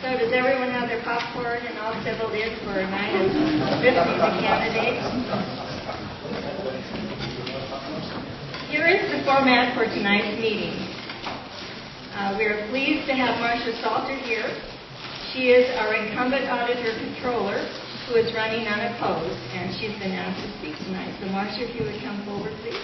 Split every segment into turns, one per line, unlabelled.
So does everyone have their popcorn and all settled in for a night of listening to candidates? Here is the format for tonight's meeting. We are pleased to have Marcia Salter here. She is our incumbent auditor-controller who is running unopposed, and she's been asked to speak tonight. So Marcia, if you would come forward, please.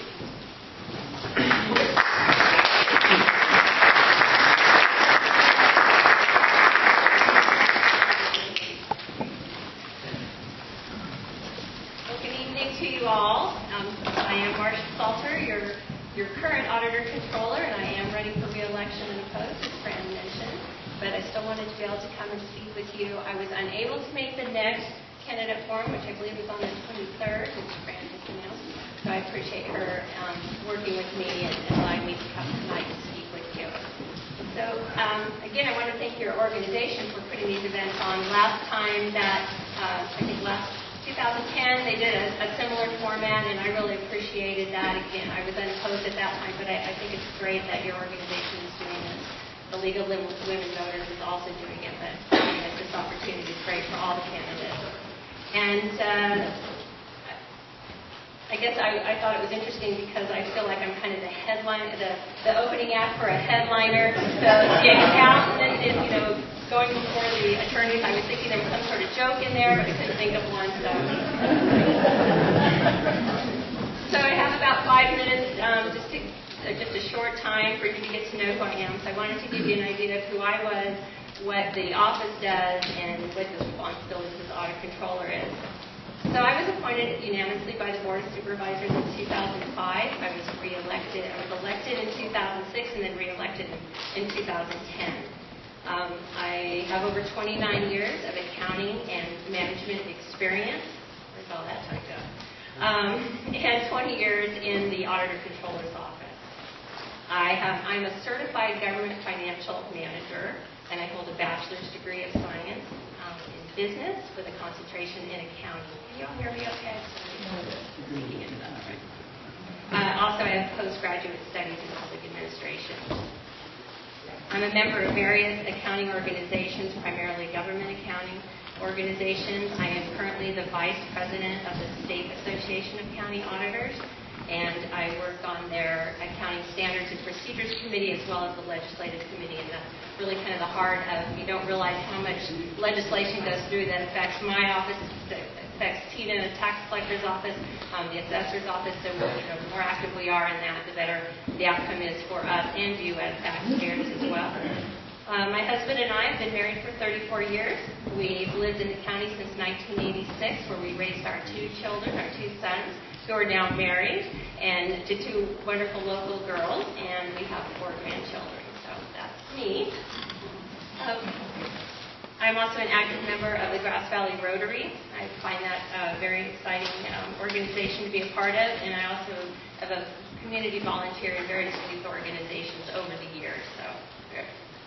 All. I am Marcia Salter, your current auditor-controller, and I am running for re-election unopposed, as Fran mentioned. But I still wanted to be able to come and speak with you. I was unable to make the next candidate forum, which I believe is on the 23rd, which Fran just announced. So I appreciate her working with me and allowing me to come tonight to speak with you. So again, I want to thank your organization for putting these events on. Last time that, I think last 2010, they did a similar format, and I really appreciated that. Again, I was unopposed at that time, but I think it's great that your organization is doing this. The League of Women Voters is also doing it, but this opportunity is great for all the candidates. And I guess I thought it was interesting because I feel like I'm kind of the headline, the opening act for a headliner. So the accountant is, going before the attorneys. I was thinking there was some sort of joke in there, but I couldn't think of one. So I have about 5 minutes, just a short time for you to get to know who I am. So I wanted to give you an idea of who I was, what the office does, and what the responsibilities as audit controller is. So I was appointed unanimously by the Board of Supervisors in 2005. I was elected in 2006 and then re-elected in 2010. I have over 29 years of accounting and management experience. Where's all that time go? And 20 years in the auditor-controller's office. I'm a certified government financial manager, and I hold a bachelor's degree of science in business with a concentration in accounting. Can you all hear me okay? Speaking into that, all right. Also, I have postgraduate studies in public administration. I'm a member of various accounting organizations, primarily government accounting organizations. I am currently the vice president of the State Association of County Auditors, and I work on their accounting standards and procedures committee as well as the legislative committee, and that's really kind of the heart of, you don't realize how much legislation goes through that affects my office, that affects Tina, the tax collector's office, the assessor's office. So the more active we are in that, the better the outcome is for us and you as taxpayers as well. My husband and I have been married for 34 years. We've lived in the county since 1986, where we raised our 2 children, our 2 sons, who are now married, and to 2 wonderful local girls, and we have 4 grandchildren. So that's me. I'm also an active member of the Grass Valley Rotary. I find that a very exciting organization to be a part of, and I also have a community volunteer in various youth organizations over the years. So,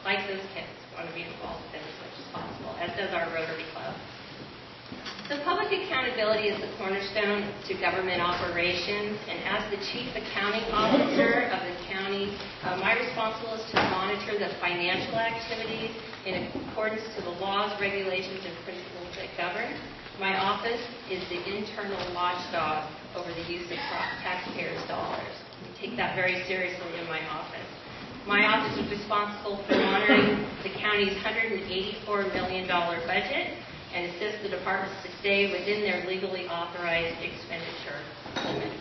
like those kids, want to be involved with them as much as possible, as does our Rotary Club. So public accountability is the cornerstone to government operations, and as the Chief Accounting Officer of the county, my responsibility is to monitor the financial activities in accordance to the laws, regulations, and principles that govern. My office is the internal watchdog over the use of taxpayers' dollars. We take that very seriously in my office. My office is responsible for monitoring the county's $184 million budget and assist the departments to stay within their legally authorized expenditure limits.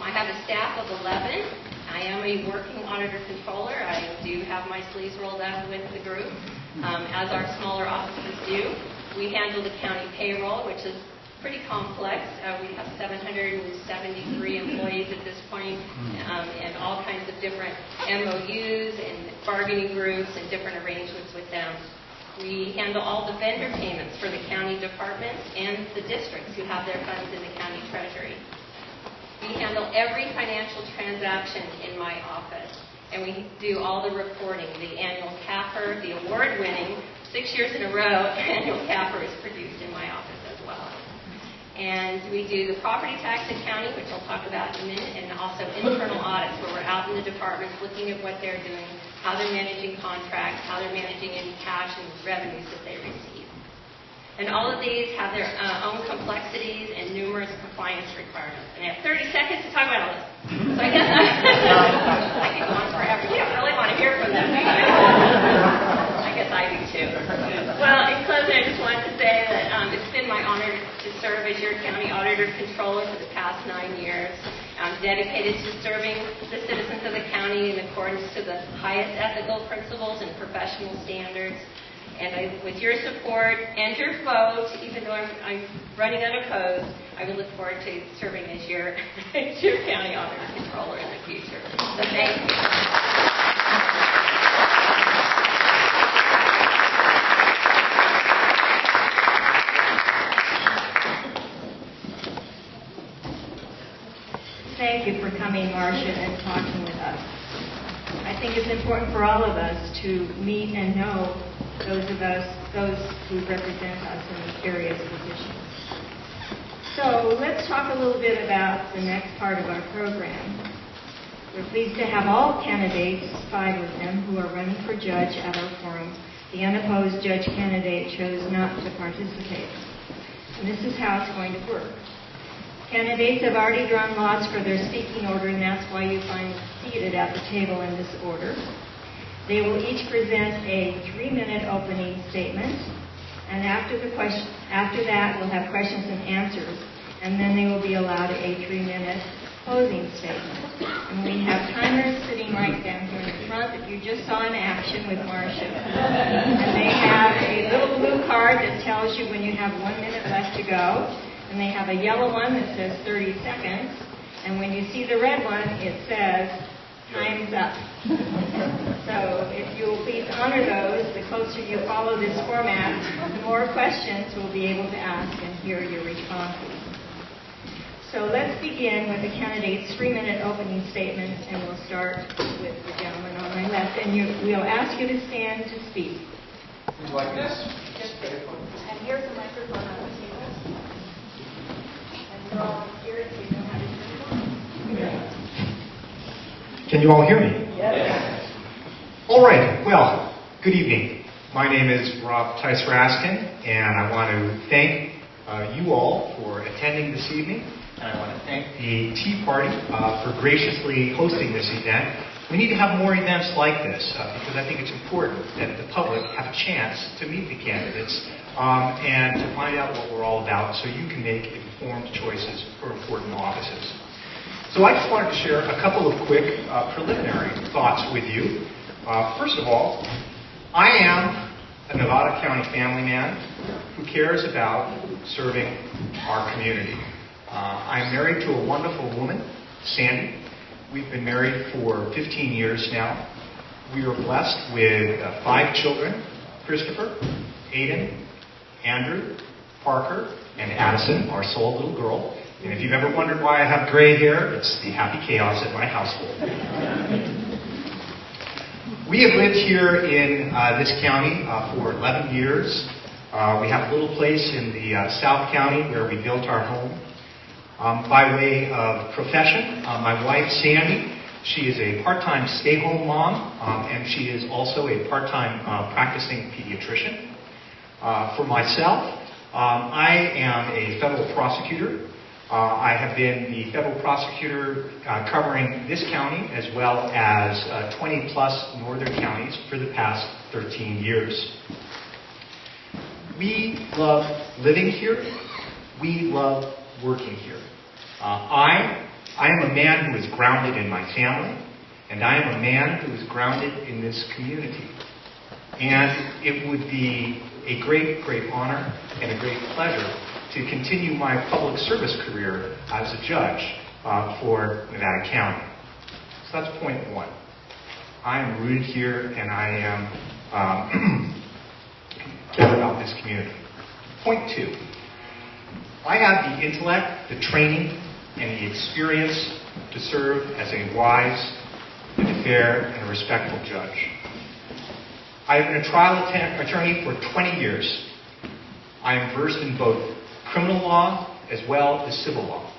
I have a staff of 11. I am a working auditor-controller. I do have my sleeves rolled up with the group, as our smaller offices do. We handle the county payroll, which is pretty complex. We have 773 employees at this point, and all kinds of different MOUs and bargaining groups and different arrangements with them. We handle all the vendor payments for the county departments and the districts who have their funds in the county treasury. We handle every financial transaction in my office, and we do all the reporting. The annual CAFR, the award-winning, 6 years in a row, annual CAFR is produced in my office as well. And we do the property tax accounting, which I'll talk about in a minute, and also internal audits, where we're out in the departments looking at what they're doing, how they're managing contracts, how they're managing any cash and revenues that they receive. And all of these have their own complexities and numerous compliance requirements. And I have 30 seconds to talk about all this. So I guess I could go on forever. You don't really want to hear from them, do you? I guess I do too. Well, in closing, I just wanted to say that it's been my honor to serve as your county auditor controller for the past 9 years. I'm dedicated to serving the citizens of the county in accordance to the highest ethical principles and professional standards. And with your support and your vote, even though I'm running unopposed, I will look forward to serving as your county auditor controller in the future. So thank you.
Thank you for coming, Marcia, and talking with us. I think it's important for all of us to meet and know those who represent us in these various positions. So let's talk a little bit about the next part of our program. We're pleased to have all candidates, 5 of them, who are running for judge at our forum. The unopposed judge candidate chose not to participate. And this is how it's going to work. Candidates have already drawn lots for their speaking order, and that's why you find seated at the table in this order. They will each present a 3-minute opening statement, and after that we'll have questions and answers, and then they will be allowed a 3-minute closing statement. And we have timers sitting right down here in the front that you just saw in action with Marcia. And they have a little blue card that tells you when you have 1 minute left to go. And they have a yellow one that says 30 seconds. And when you see the red one, it says, time's up. So if you will please honor those, the closer you follow this format, the more questions we'll be able to ask and hear your responses. So let's begin with the candidate's 3-minute opening statement, and we'll start with the gentleman on my left. And we'll ask you to stand to speak.
Like this?
Just there. And here's the microphone on the table.
Can you all hear me?
Yes.
All right. Well, good evening. My name is Rob Tice-Raskin, and I want to thank you all for attending this evening. And I want to thank the Tea Party for graciously hosting this event. We need to have more events like this because I think it's important that the public have a chance to meet the candidates and to find out what we're all about so you can make informed choices for important offices. So I just wanted to share a couple of quick preliminary thoughts with you. First of all, I am a Nevada County family man who cares about serving our community. I'm married to a wonderful woman, Sandy. We've been married for 15 years now. We are blessed with 5 children, Christopher, Aiden, Andrew, Parker, and Addison, our sole little girl. And if you've ever wondered why I have gray hair, it's the happy chaos at my household. We have lived here in this county for 11 years. We have a little place in the South County where we built our home. By way of profession, my wife, Sandy, she is a part-time stay-home mom, and she is also a part-time practicing pediatrician. For myself, I am a federal prosecutor. I have been the federal prosecutor covering this county as well as 20-plus northern counties for the past 13 years. We love living here. We love working here. I am a man who is grounded in my family, and I am a man who is grounded in this community. And it would be a great, great honor and a great pleasure to continue my public service career as a judge for Nevada County. So that's point 1. I am rooted here, and I am care about this community. Point 2. I have the intellect, the training, and the experience to serve as a wise, and a fair, and a respectful judge. I have been a trial attorney for 20 years. I am versed in both criminal law as well as civil law.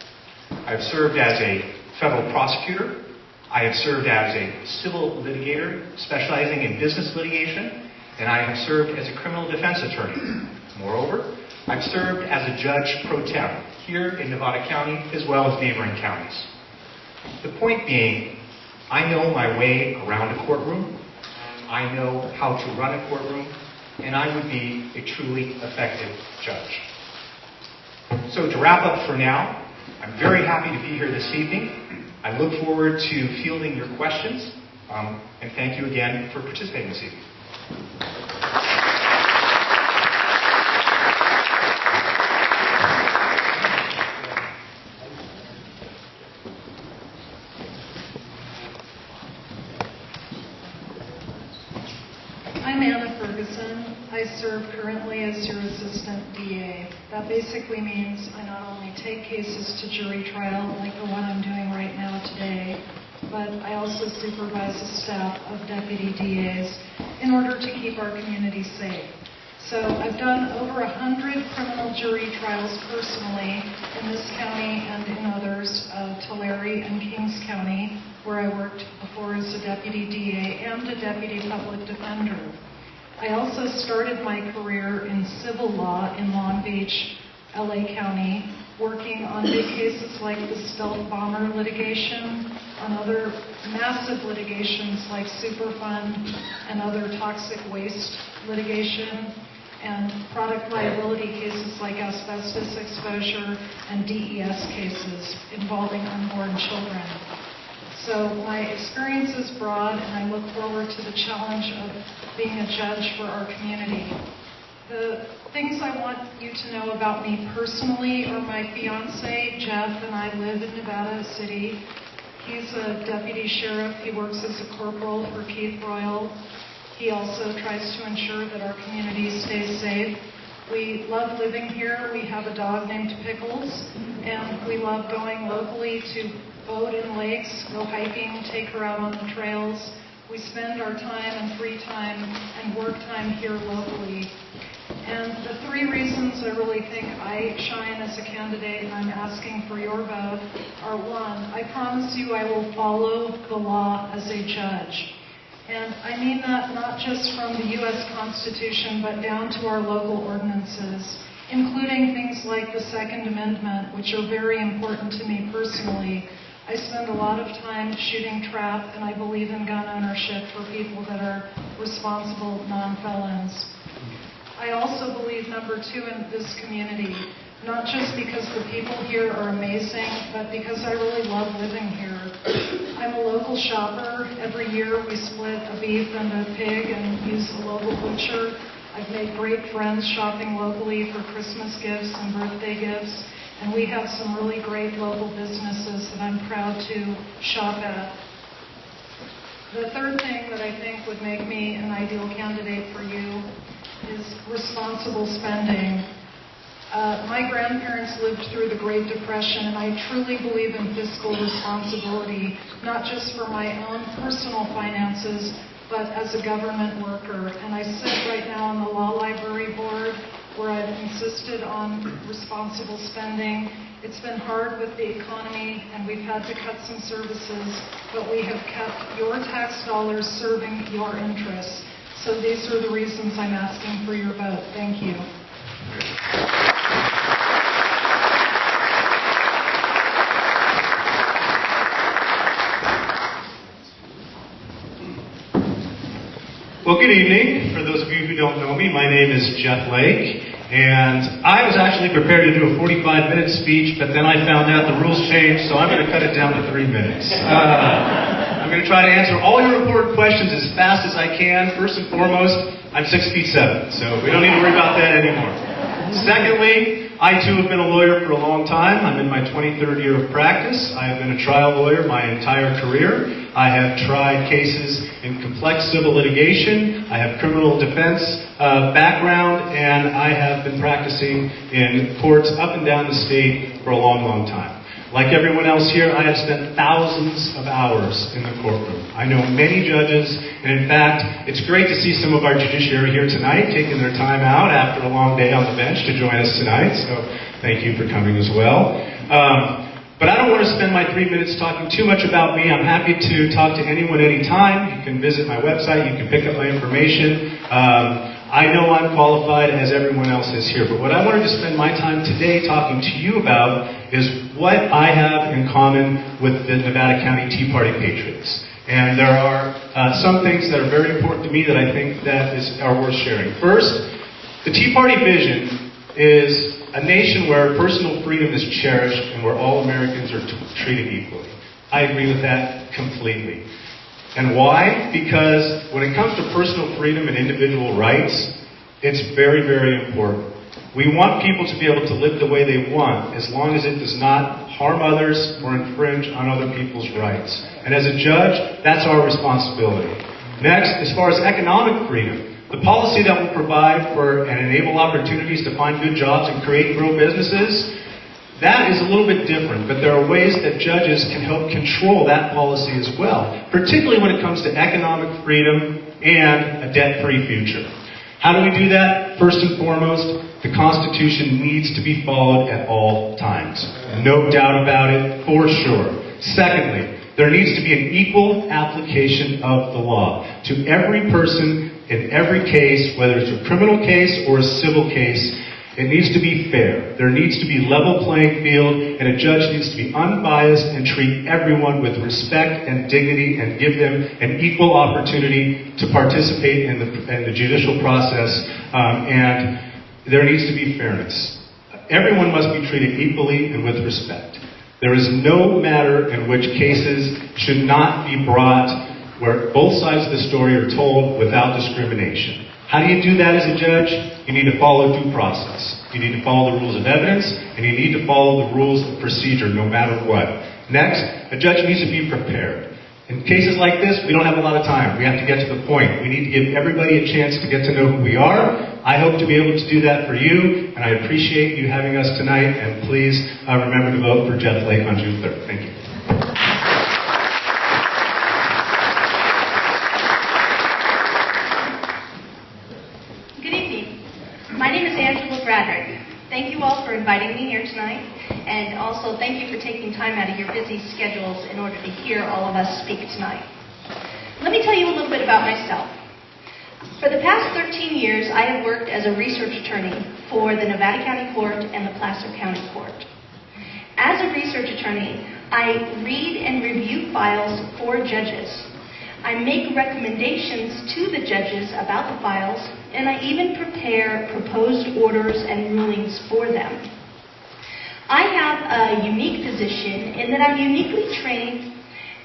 I've served as a federal prosecutor. I have served as a civil litigator specializing in business litigation, and I have served as a criminal defense attorney. Moreover, I've served as a judge pro tem here in Nevada County as well as neighboring counties. The point being, I know my way around a courtroom, I know how to run a courtroom, and I would be a truly effective judge. So to wrap up for now, I'm very happy to be here this evening. I look forward to fielding your questions, and thank you again for participating this evening.
I'm Anna Ferguson. I serve currently as your assistant DA. That basically means I not only take cases to jury trial, like the one I'm doing right now today, but I also supervise a staff of deputy DAs in order to keep our community safe. So I've done over 100 criminal jury trials personally in this county and in others, Tulare and Kings County, where I worked before as a deputy DA and a deputy public defender. I also started my career in civil law in Long Beach, LA County, working on big cases like the stealth bomber litigation, on other massive litigations like Superfund and other toxic waste litigation, and product liability cases like asbestos exposure and DES cases involving unborn children. So my experience is broad, and I look forward to the challenge of being a judge for our community. The things I want you to know about me personally are my fiance, Jeff, and I live in Nevada City. He's a deputy sheriff. He works as a corporal for Keith Royal. He also tries to ensure that our community stays safe. We love living here. We have a dog named Pickles, and we love going locally to boat in lakes, go hiking, take her out on the trails. We spend our time and free time and work time here locally. And the three reasons I really think I shine as a candidate and I'm asking for your vote are: one, I promise you I will follow the law as a judge. And I mean that not just from the U.S. Constitution, but down to our local ordinances, including things like the Second Amendment, which are very important to me personally. I spend a lot of time shooting trap, and I believe in gun ownership for people that are responsible non-felons. I also believe, number two, in this community, not just because the people here are amazing, but because I really love living here. I'm a local shopper. Every year we split a beef and a pig and use a local butcher. I've made great friends shopping locally for Christmas gifts and birthday gifts. And we have some really great local businesses that I'm proud to shop at. The third thing that I think would make me an ideal candidate for you is responsible spending. My grandparents lived through the Great Depression, and I truly believe in fiscal responsibility, not just for my own personal finances, but as a government worker. And I sit right now on the Law Library Board, where I've insisted on responsible spending. It's been hard with the economy, and we've had to cut some services, but we have kept your tax dollars serving your interests. So these are the reasons I'm asking for your vote. Thank you.
Well, good evening. For those of you who don't know me, my name is Jeff Lake, and I was actually prepared to do a 45-minute speech, but then I found out the rules changed, so I'm going to cut it down to 3 minutes. I'm going to try to answer all your important questions as fast as I can. First and foremost, I'm 6'7", so we don't need to worry about that anymore. Secondly, I too have been a lawyer for a long time. I'm in my 23rd year of practice. I have been a trial lawyer my entire career. I have tried cases in complex civil litigation. I have criminal defense background, and I have been practicing in courts up and down the state for a long, long time. Like everyone else here, I have spent thousands of hours in the courtroom. I know many judges, and in fact, it's great to see some of our judiciary here tonight taking their time out after a long day on the bench to join us tonight, so thank you for coming as well. But I don't want to spend my 3 minutes talking too much about me. I'm happy to talk to anyone anytime. You can visit my website. You can pick up my information. I know I'm qualified as everyone else is here, but what I wanted to spend my time today talking to you about is what I have in common with the Nevada County Tea Party patriots. And there are some things that are very important to me that I think are worth sharing. First, the Tea Party vision is a nation where personal freedom is cherished and where all Americans are treated equally. I agree with that completely. And why? Because when it comes to personal freedom and individual rights, it's very, very important. We want people to be able to live the way they want as long as it does not harm others or infringe on other people's rights. And as a judge, that's our responsibility. Next, as far as economic freedom, the policy that will provide for and enable opportunities to find good jobs and create and grow businesses, that is a little bit different, but there are ways that judges can help control that policy as well, particularly when it comes to economic freedom and a debt-free future. How do we do that? First and foremost, the Constitution needs to be followed at all times. No doubt about it, for sure. Secondly, there needs to be an equal application of the law to every person in every case, whether it's a criminal case or a civil case. It needs to be fair. There needs to be level playing field, and a judge needs to be unbiased and treat everyone with respect and dignity and give them an equal opportunity to participate in the judicial process, and there needs to be fairness. Everyone must be treated equally and with respect. There is no matter in which cases should not be brought where both sides of the story are told without discrimination. How do you do that as a judge? You need to follow due process. You need to follow the rules of evidence, and you need to follow the rules of procedure no matter what. Next, a judge needs to be prepared. In cases like this, we don't have a lot of time. We have to get to the point. We need to give everybody a chance to get to know who we are. I hope to be able to do that for you, and I appreciate you having us tonight, and please remember to vote for Jeff Lake on June 3rd. Thank you.
Thank you all for inviting me here tonight, and also thank you for taking time out of your busy schedules in order to hear all of us speak tonight. Let me tell you a little bit about myself. For the past 13 years, I have worked as a research attorney for the Nevada County Court and the Placer County Court. As a research attorney, I read and review files for judges. I make recommendations to the judges about the files, and I even prepare proposed orders and rulings for them. I have a unique position in that I'm uniquely trained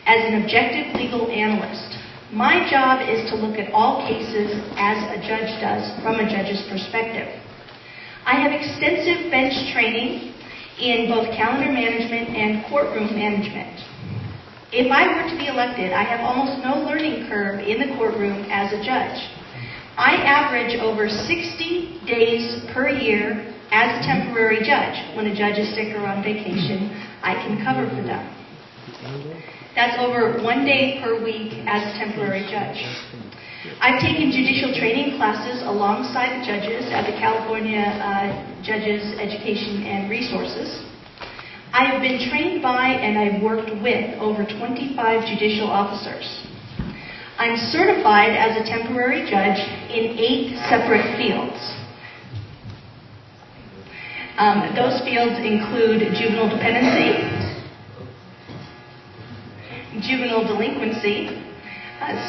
as an objective legal analyst. My job is to look at all cases as a judge does from a judge's perspective. I have extensive bench training in both calendar management and courtroom management. If I were to be elected, I have almost no learning curve in the courtroom as a judge. I average over 60 days per year as a temporary judge. When a judge is sick or on vacation, I can cover for them. That's over 1 day per week as a temporary judge. I've taken judicial training classes alongside the judges at the California Judges Education and Resources. I have been trained by and I've worked with over 25 judicial officers. I'm certified as a temporary judge in 8 separate fields. Those fields include juvenile dependency, juvenile delinquency,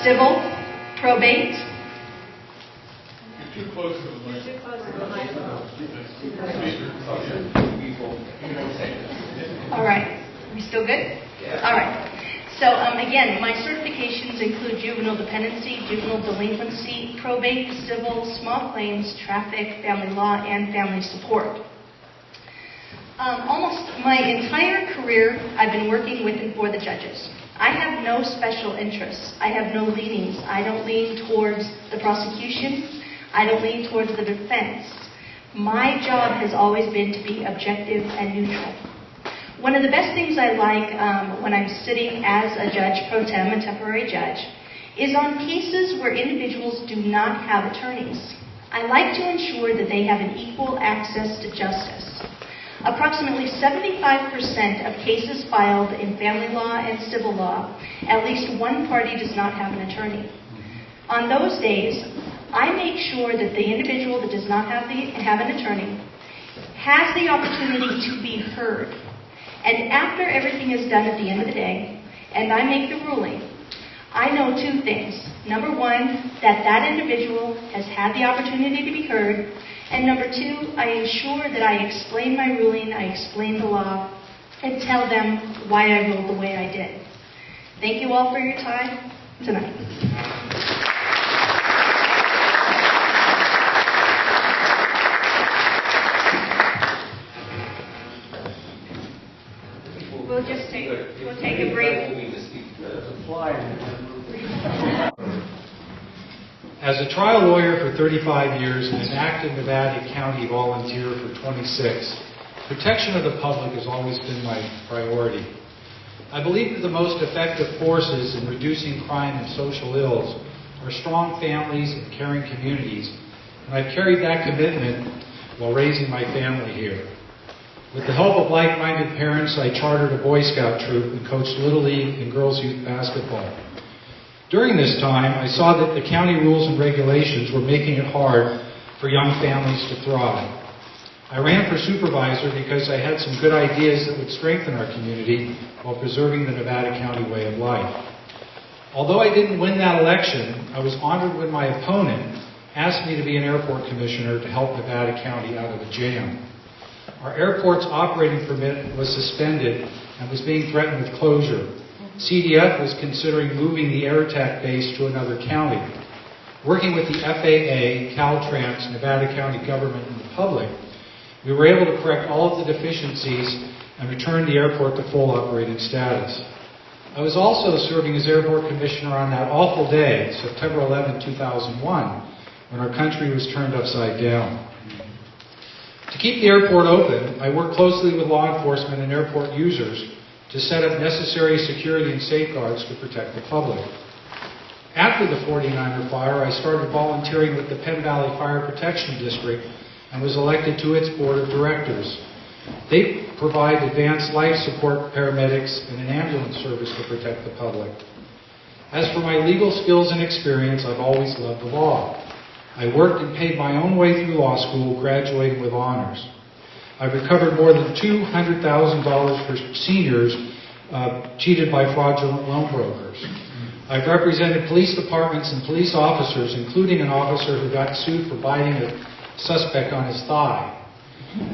civil, probate.
Too close to the mic.
All right. Are we still good? Yeah. All right. So again, my certifications include juvenile dependency, juvenile delinquency, probate, civil, small claims, traffic, family law, and family support. Almost my entire career, I've been working with and for the judges. I have no special interests. I have no leanings. I don't lean towards the prosecution. I don't lean towards the defense. My job has always been to be objective and neutral. One of the best things I like when I'm sitting as a judge pro tem, a temporary judge, is on cases where individuals do not have attorneys. I like to ensure that they have an equal access to justice. Approximately 75% of cases filed in family law and civil law, at least one party does not have an attorney. On those days, I make sure that the individual that does not have an attorney has the opportunity to be heard. And after everything is done at the end of the day, and I make the ruling, I know two things. Number one, that individual has had the opportunity to be heard. And number two, I ensure that I explain my ruling, I explain the law, and tell them why I ruled the way I did. Thank you all for your time tonight. We'll take a break.
As a trial lawyer for 35 years and an active Nevada County volunteer for 26, protection of the public has always been my priority. I believe that the most effective forces in reducing crime and social ills are strong families and caring communities, and I've carried that commitment while raising my family here. With the help of like-minded parents, I chartered a Boy Scout troop and coached Little League and girls' youth basketball. During this time, I saw that the county rules and regulations were making it hard for young families to thrive. I ran for supervisor because I had some good ideas that would strengthen our community while preserving the Nevada County way of life. Although I didn't win that election, I was honored when my opponent asked me to be an airport commissioner to help Nevada County out of a jam. Our airport's operating permit was suspended and was being threatened with closure. CDF was considering moving the AirTac base to another county. Working with the FAA, Caltrans, Nevada County government, and the public, we were able to correct all of the deficiencies and return the airport to full operating status. I was also serving as airport commissioner on that awful day, September 11, 2001, when our country was turned upside down. To keep the airport open, I worked closely with law enforcement and airport users to set up necessary security and safeguards to protect the public. After the 49er fire, I started volunteering with the Penn Valley Fire Protection District and was elected to its board of directors. They provide advanced life support paramedics and an ambulance service to protect the public. As for my legal skills and experience, I've always loved the law. I worked and paid my own way through law school, graduating with honors. I've recovered more than $200,000 for seniors cheated by fraudulent loan brokers. I've represented police departments and police officers, including an officer who got sued for biting a suspect on his thigh.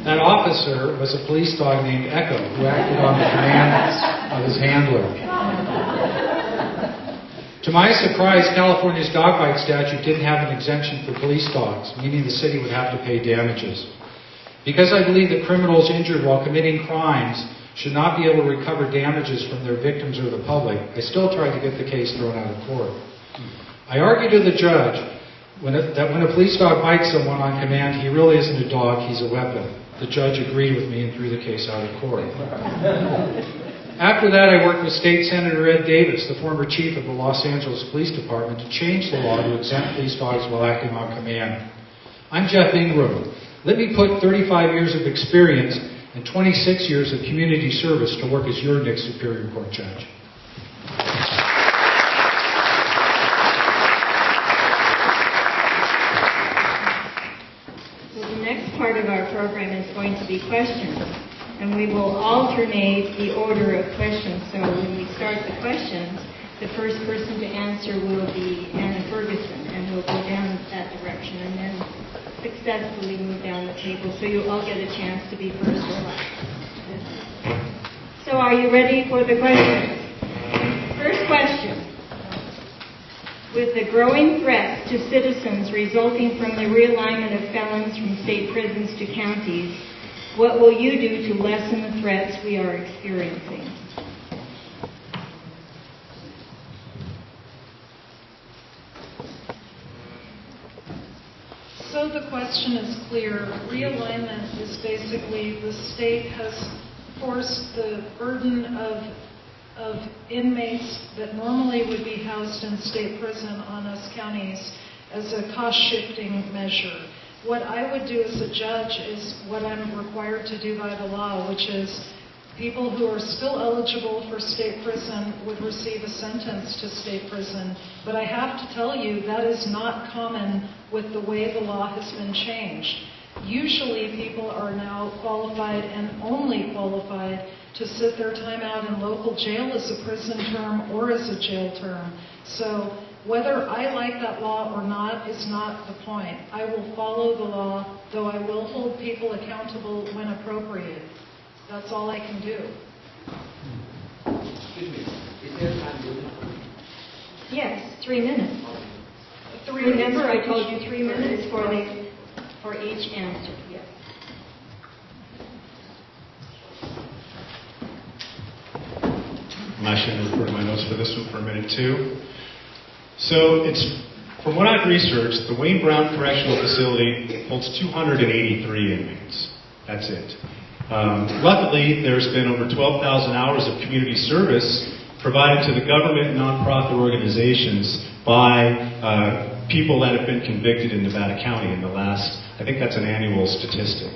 That officer was a police dog named Echo, who acted on the commands of his handler. To my surprise, California's dog bite statute didn't have an exemption for police dogs, meaning the city would have to pay damages. Because I believe that criminals injured while committing crimes should not be able to recover damages from their victims or the public, I still tried to get the case thrown out of court. I argued to the judge that when a police dog bites someone on command, he really isn't a dog, he's a weapon. The judge agreed with me and threw the case out of court. After that, I worked with State Senator Ed Davis, the former chief of the Los Angeles Police Department, to change the law to exempt police dogs while acting on command. I'm Jeff Ingram. Let me put 35 years of experience and 26 years of community service to work as your next Superior Court judge.
Well, the next part of our program is going to be questions. And we will alternate the order of questions. So when we start the questions, the first person to answer will be Anna Ferguson, and we'll go down that direction and then successfully move down the table. So you'll all get a chance to be first or last. So are you ready for the questions? First question. With the growing threats to citizens resulting from the realignment of felons from state prisons to counties, what will you do to lessen the threats we are experiencing?
So the question is clear. Realignment is basically the state has force the burden of inmates that normally would be housed in state prison on us counties as a cost-shifting measure. What I would do as a judge is what I'm required to do by the law, which is people who are still eligible for state prison would receive a sentence to state prison. But I have to tell you, that is not common with the way the law has been changed. Usually people are now qualified and only qualified to sit their time out in local jail as a prison term or as a jail term. So whether I like that law or not is not the point. I will follow the law, though I will hold people accountable when appropriate. That's all I can do.
Excuse me, is there time limit?
Yes, 3 minutes.
Remember,
I told you 3 minutes for each answer, yes.
I'm actually going to refer to my notes for this one for a minute too. So it's, from what I've researched, the Wayne Brown Correctional Facility holds 283 inmates. That's it. Luckily, there's been over 12,000 hours of community service provided to the government and nonprofit organizations by people that have been convicted in Nevada County in the last, I think that's an annual statistic.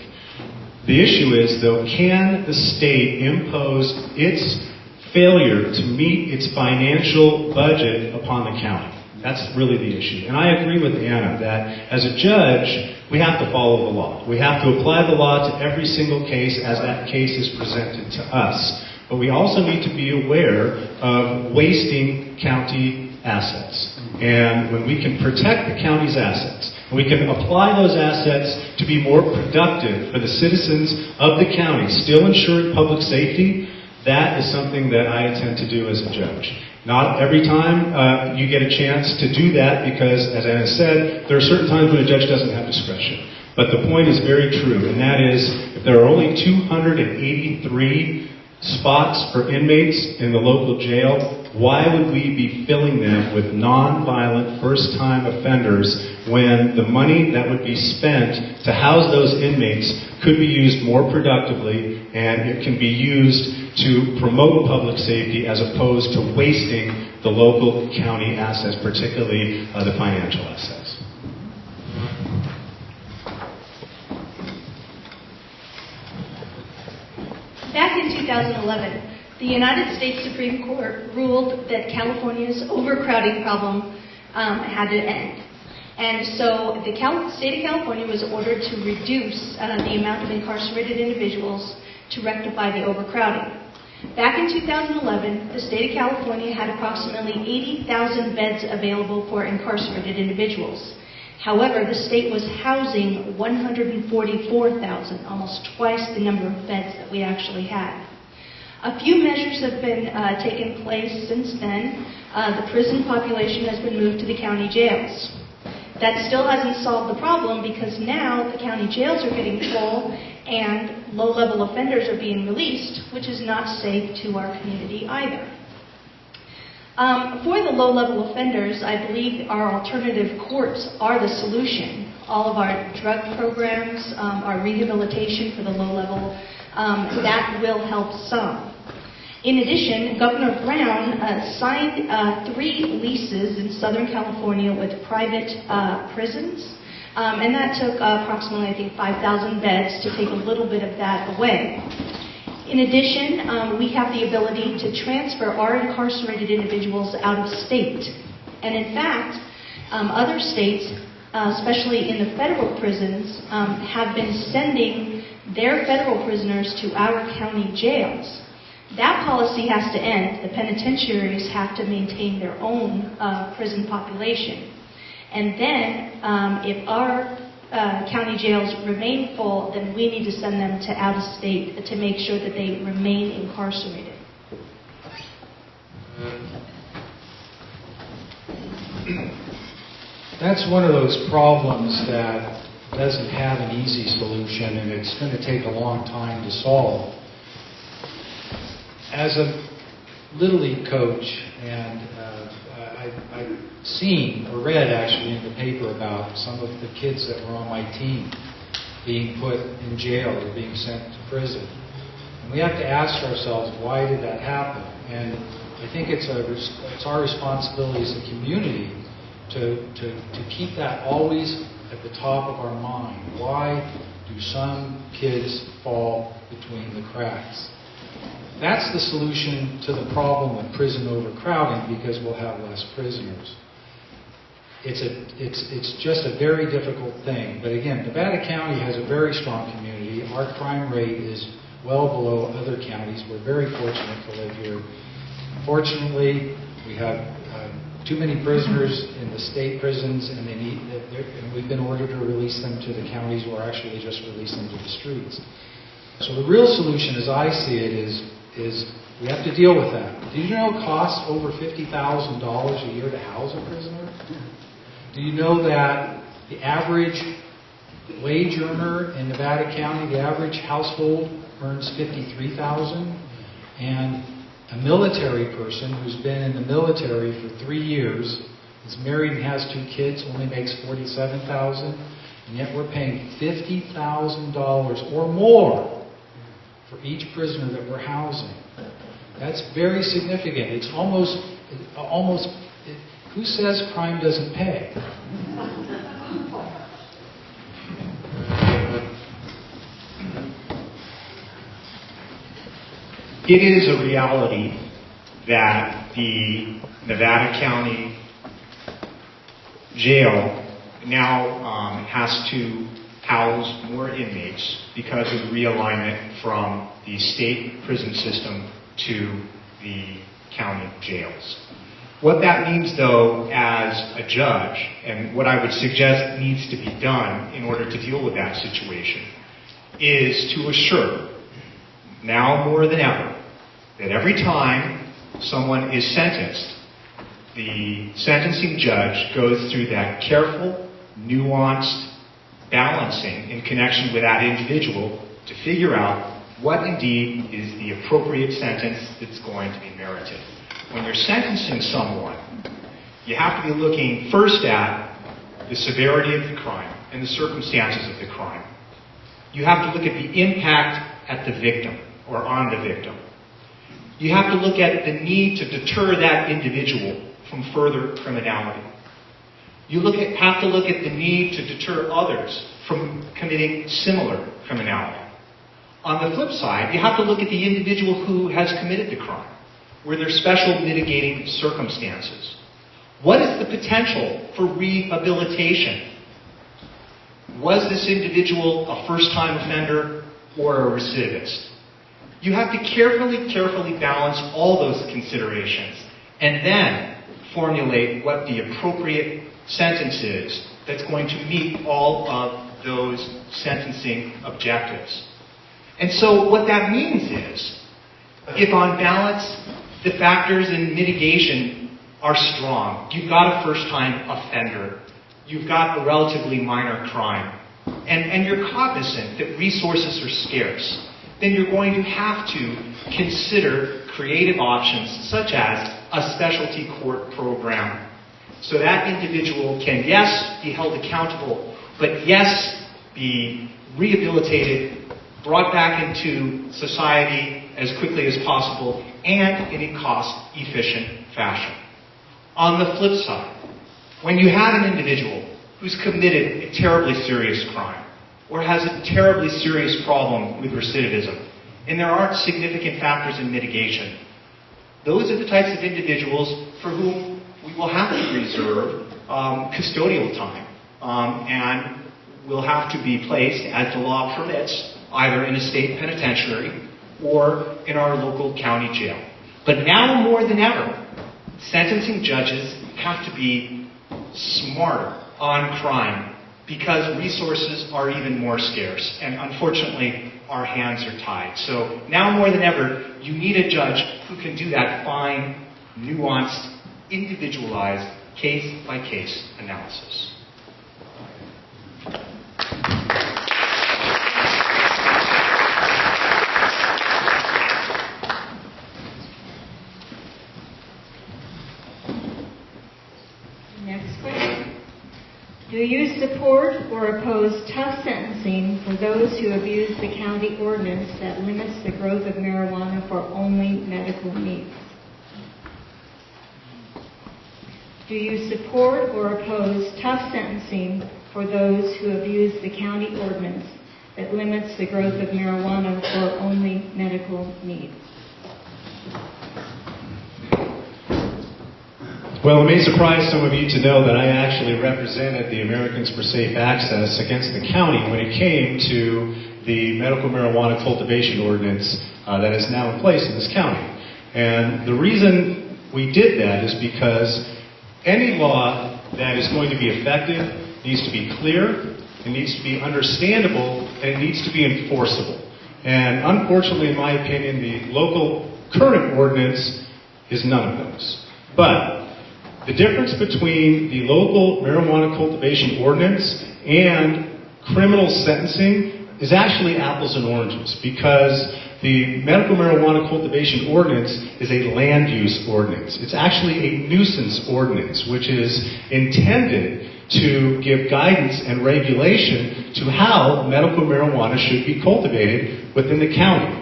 The issue is, though, can the state impose its failure to meet its financial budget upon the county? That's really the issue. And I agree with Anna that as a judge, we have to follow the law. We have to apply the law to every single case as that case is presented to us. But we also need to be aware of wasting county assets. And when we can protect the county's assets, and we can apply those assets to be more productive for the citizens of the county, still ensuring public safety, that is something that I intend to do as a judge. Not every time you get a chance to do that because, as Anna said, there are certain times when a judge doesn't have discretion. But the point is very true, and that is, if there are only 283 spots for inmates in the local jail, why would we be filling them with non-violent first-time offenders when the money that would be spent to house those inmates could be used more productively, and it can be used to promote public safety as opposed to wasting the local county assets, particularly the financial assets.
Back in 2011, the United States Supreme Court ruled that California's overcrowding problem had to end. And so the state of California was ordered to reduce the amount of incarcerated individuals to rectify the overcrowding. Back in 2011, the state of California had approximately 80,000 beds available for incarcerated individuals. However, the state was housing 144,000, almost twice the number of beds that we actually had. A few measures have been taken place since then. The prison population has been moved to the county jails. That still hasn't solved the problem because now the county jails are getting full and low-level offenders are being released, which is not safe to our community either. For the low-level offenders, I believe our alternative courts are the solution. All of our drug programs, our rehabilitation for the low-level, that will help some. In addition, Governor Brown signed 3 leases in Southern California with private prisons, and that took approximately, I think, 5,000 beds to take a little bit of that away. In addition, we have the ability to transfer our incarcerated individuals out of state. And in fact, other states, especially in the federal prisons, have been sending their federal prisoners to our county jails. That policy has to end. The penitentiaries have to maintain their own prison population. And then, if our county jails remain full, then we need to send them to out of state to make sure that they remain incarcerated.
That's one of those problems that doesn't have an easy solution, and it's going to take a long time to solve. As a Little League coach, and I've seen or read actually in the paper about some of the kids that were on my team being put in jail or being sent to prison. And we have to ask ourselves, why did that happen? And I think it's our responsibility as a community to keep that always at the top of our mind. Why do some kids fall between the cracks? That's the solution to the problem of prison overcrowding, because we'll have less prisoners. It's just a very difficult thing. But again, Nevada County has a very strong community. Our crime rate is well below other counties. We're very fortunate to live here. Fortunately, we have too many prisoners in the state prisons, and we've been ordered to release them to the counties, or actually just release them to the streets. So the real solution, as I see it, is we have to deal with that. Did you know it costs over $50,000 a year to house a prisoner? Do you know that the average wage earner in Nevada County, the average household earns $53,000, and a military person who's been in the military for 3 years, is married and has 2 kids, only makes $47,000, and yet we're paying $50,000 or more for each prisoner that we're housing. That's very significant. It's almost. Who says crime doesn't pay?
It is a reality that the Nevada County Jail now has to house more inmates because of the realignment from the state prison system to the county jails. What that means, though, as a judge, and what I would suggest needs to be done in order to deal with that situation, is to assure, now more than ever, that every time someone is sentenced, the sentencing judge goes through that careful, nuanced balancing in connection with that individual to figure out what indeed is the appropriate sentence that's going to be merited. When you're sentencing someone, you have to be looking first at the severity of the crime and the circumstances of the crime. You have to look at the impact at the victim or on the victim. You have to look at the need to deter that individual from further criminality. You have to look at the need to deter others from committing similar criminality. On the flip side, you have to look at the individual who has committed the crime. Were there special mitigating circumstances? What is the potential for rehabilitation? Was this individual a first-time offender or a recidivist? You have to carefully balance all those considerations and then formulate what the appropriate sentence is that's going to meet all of those sentencing objectives. And so what that means is, if on balance the factors in mitigation are strong, you've got a first-time offender, you've got a relatively minor crime, and you're cognizant that resources are scarce, then you're going to have to consider creative options such as a specialty court program. So that individual can, yes, be held accountable, but yes, be rehabilitated, brought back into society as quickly as possible, and in a cost-efficient fashion. On the flip side, when you have an individual who's committed a terribly serious crime, or has a terribly serious problem with recidivism, and there aren't significant factors in mitigation, those are the types of individuals for whom we will have to reserve custodial time, and will have to be placed, as the law permits, either in a state penitentiary or in our local county jail. But now more than ever, sentencing judges have to be smarter on crime because resources are even more scarce, and unfortunately, our hands are tied. So now more than ever, you need a judge who can do that fine, nuanced, individualized, case-by-case analysis.
Next question. Do you support or oppose tough sentencing for those who abuse the county ordinance that limits the growth of marijuana for only medical needs? Do you support or oppose tough sentencing for those who abuse the county ordinance that limits the growth of marijuana for only medical needs?
Well, it may surprise some of you to know that I actually represented the Americans for Safe Access against the county when it came to the medical marijuana cultivation ordinance that is now in place in this county. And the reason we did that is because any law that is going to be effective needs to be clear, it needs to be understandable, and it needs to be enforceable. And unfortunately, in my opinion, the local current ordinance is none of those. But the difference between the local marijuana cultivation ordinance and criminal sentencing is actually apples and oranges, because the medical marijuana cultivation ordinance is a land use ordinance. It's actually a nuisance ordinance, which is intended to give guidance and regulation to how medical marijuana should be cultivated within the county.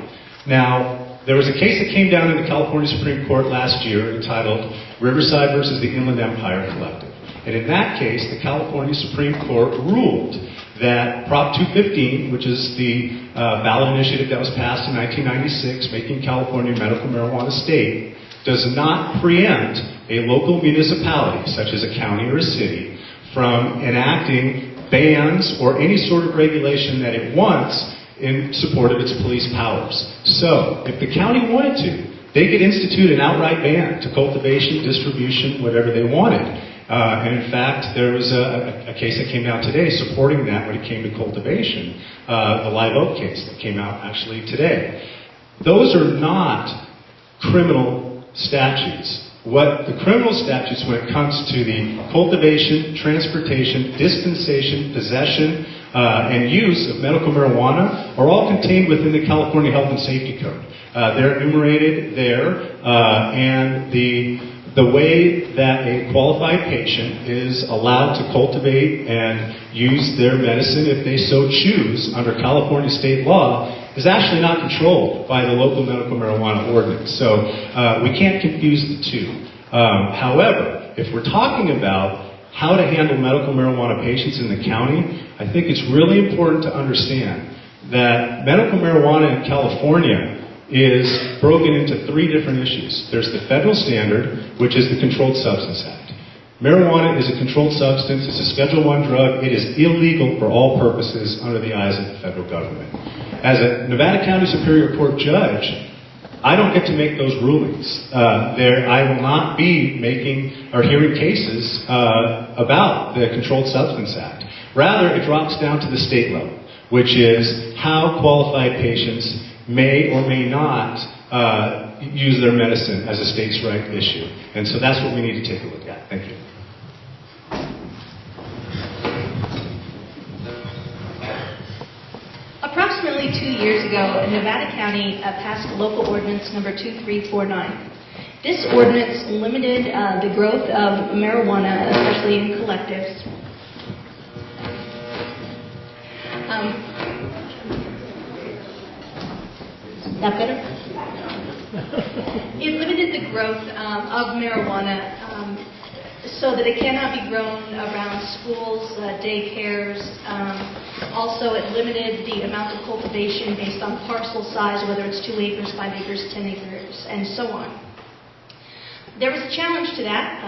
Now, there was a case that came down in the California Supreme Court last year entitled Riverside versus the Inland Empire Collective. And in that case, the California Supreme Court ruled that Prop 215, which is the ballot initiative that was passed in 1996, making California a medical marijuana state, does not preempt a local municipality, such as a county or a city, from enacting bans or any sort of regulation that it wants in support of its police powers. So, if the county wanted to, they could institute an outright ban to cultivation, distribution, whatever they wanted. And in fact, there was a case that came out today supporting that when it came to cultivation, the Live Oak case that came out actually today. Those are not criminal statutes. What the criminal statutes, when it comes to the cultivation, transportation, dispensation, possession, and use of medical marijuana are all contained within the California Health and Safety Code. They're enumerated there, and the way that a qualified patient is allowed to cultivate and use their medicine if they so choose under California state law is actually not controlled by the local medical marijuana ordinance. So we can't confuse the two. However, if we're talking about how to handle medical marijuana patients in the county, I think it's really important to understand that medical marijuana in California is broken into three different issues. There's the federal standard, which is the Controlled Substance Act. Marijuana is a controlled substance. It's a Schedule I drug. It is illegal for all purposes under the eyes of the federal government. As a Nevada County Superior Court judge, I don't get to make those rulings. I will not be making or hearing cases about the Controlled Substance Act. Rather, it drops down to the state level, which is how qualified patients may or may not use their medicine as a states' right issue. And so that's what we need to take a look at. Thank you.
Approximately 2 years ago, Nevada County passed local ordinance number 2349. This ordinance limited the growth of marijuana, especially in collectives. That better? It limited the growth of marijuana so that it cannot be grown around schools, daycares. Also, it limited the amount of cultivation based on parcel size, whether it's 2 acres, 5 acres, 10 acres, and so on. There was a challenge to that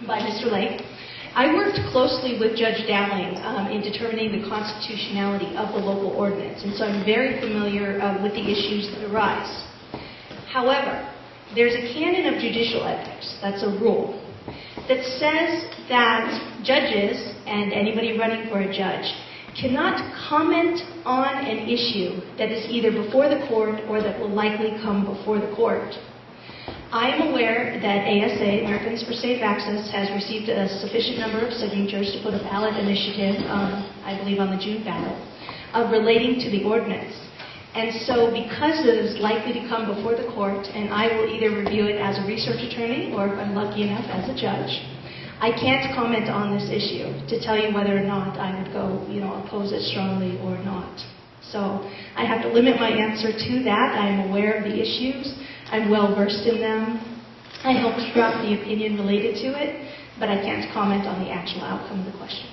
by Mr. Lake. I worked closely with Judge Dowling in determining the constitutionality of the local ordinance, and so I'm very familiar with the issues that arise. However, there's a canon of judicial ethics, that's a rule, that says that judges and anybody running for a judge cannot comment on an issue that is either before the court or that will likely come before the court. I am aware that ASA, Americans for Safe Access, has received a sufficient number of signatures to put a ballot initiative, I believe on the June ballot, relating to the ordinance. And so because it is likely to come before the court, and I will either review it as a research attorney or if I'm lucky enough as a judge, I can't comment on this issue to tell you whether or not I would go, oppose it strongly or not. So I have to limit my answer to that. I am aware of the issues. I'm well versed in them. I helped draft the opinion related to it, but I can't comment on the actual outcome of the question.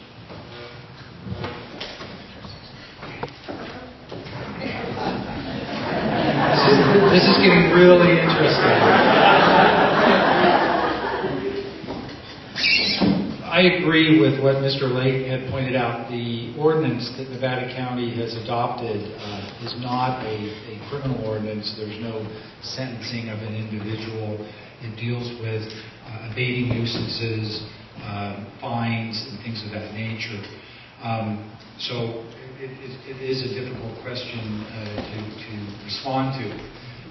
This is getting really interesting. I agree with what Mr. Lake had pointed out. The ordinance that Nevada County has adopted is not a criminal ordinance. There's no sentencing of an individual. It deals with abating nuisances, fines, and things of that nature. So it is a difficult question to respond to.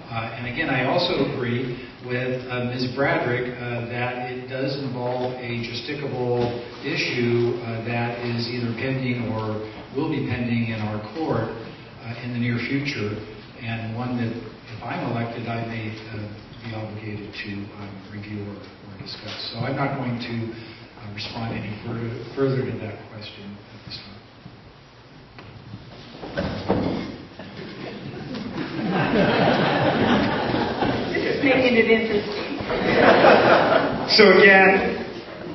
And again, I also agree with Ms. Bradrick that it does involve a justicable issue that is either pending or will be pending in our court in the near future, and one that, if I'm elected, I may be obligated to review or discuss. So I'm not going to respond any further to that question at this time.
Making it interesting.
So again,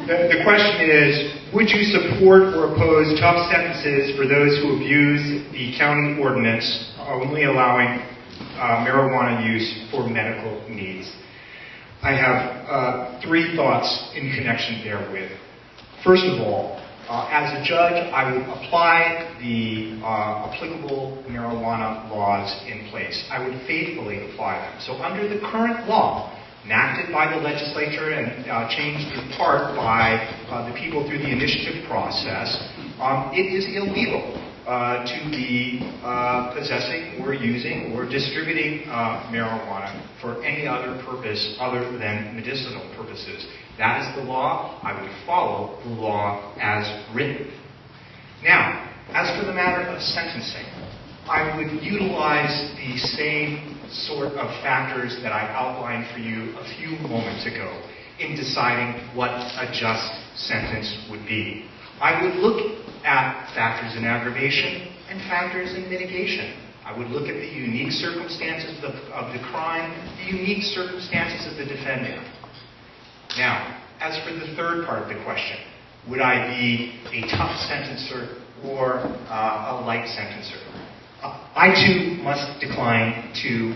the question is, would you support or oppose tough sentences for those who abuse the county ordinance only allowing marijuana use for medical needs? I have three thoughts in connection therewith. First of all, as a judge, I would apply the applicable marijuana laws in place. I would faithfully apply them. So under the current law, enacted by the legislature and changed in part by the people through the initiative process, it is illegal to be possessing or using or distributing marijuana for any other purpose other than medicinal purposes. That is the law. I would follow the law as written. Now, as for the matter of sentencing, I would utilize the same sort of factors that I outlined for you a few moments ago in deciding what a just sentence would be. I would look at factors in aggravation and factors in mitigation. I would look at the unique circumstances of the crime, the unique circumstances of the defendant. Now, as for the third part of the question, would I be a tough sentencer or a light sentencer? I too must decline to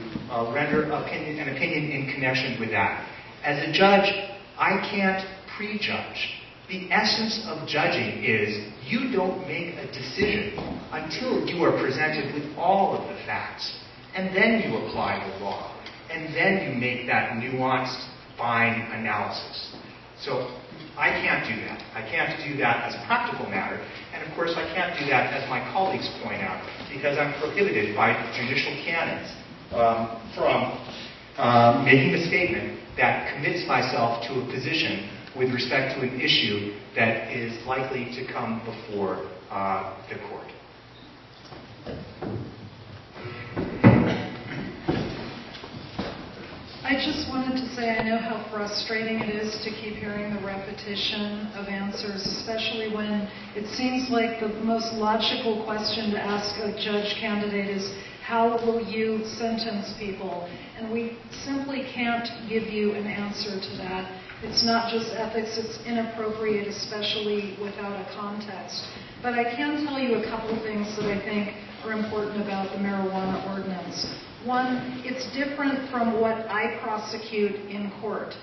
render an opinion in connection with that. As a judge, I can't prejudge. The essence of judging is you don't make a decision until you are presented with all of the facts. And then you apply the law. And then you make that nuanced, fine analysis. So I can't do that. I can't do that as a practical matter. And of course, I can't do that, as my colleagues point out, because I'm prohibited by judicial canons from making a statement that commits myself to a position with respect to an issue that is likely to come before the court.
I just wanted to say I know how frustrating it is to keep hearing the repetition of answers, especially when it seems like the most logical question to ask a judge candidate is, how will you sentence people? And we simply can't give you an answer to that. It's not just ethics, it's inappropriate, especially without a context. But I can tell you a couple of things that I think are important about the marijuana ordinance. One, it's different from what I prosecute in court.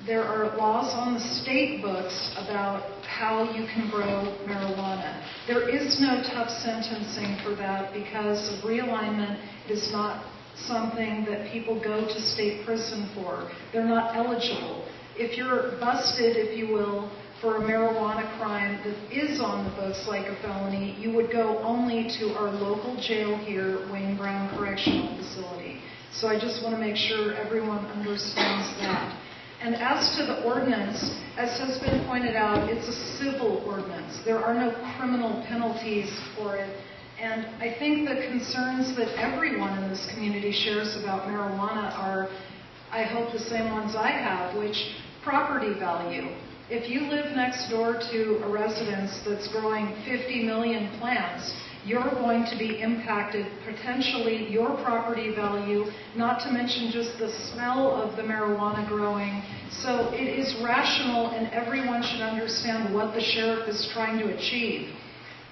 There are laws on the state books about how you can grow marijuana. There is no tough sentencing for that because of realignment. It is not something that people go to state prison for. They're not eligible. If you're busted, if you will, for a marijuana crime that is on the books like a felony, you would go only to our local jail here, Wayne Brown Correctional Facility. So I just want to make sure everyone understands that. And as to the ordinance, as has been pointed out, it's a civil ordinance. There are no criminal penalties for it. And I think the concerns that everyone in this community shares about marijuana are, I hope, the same ones I have, which property value. If you live next door to a residence that's growing 50 million plants, you're going to be impacted, potentially your property value, not to mention just the smell of the marijuana growing. So it is rational, and everyone should understand what the sheriff is trying to achieve.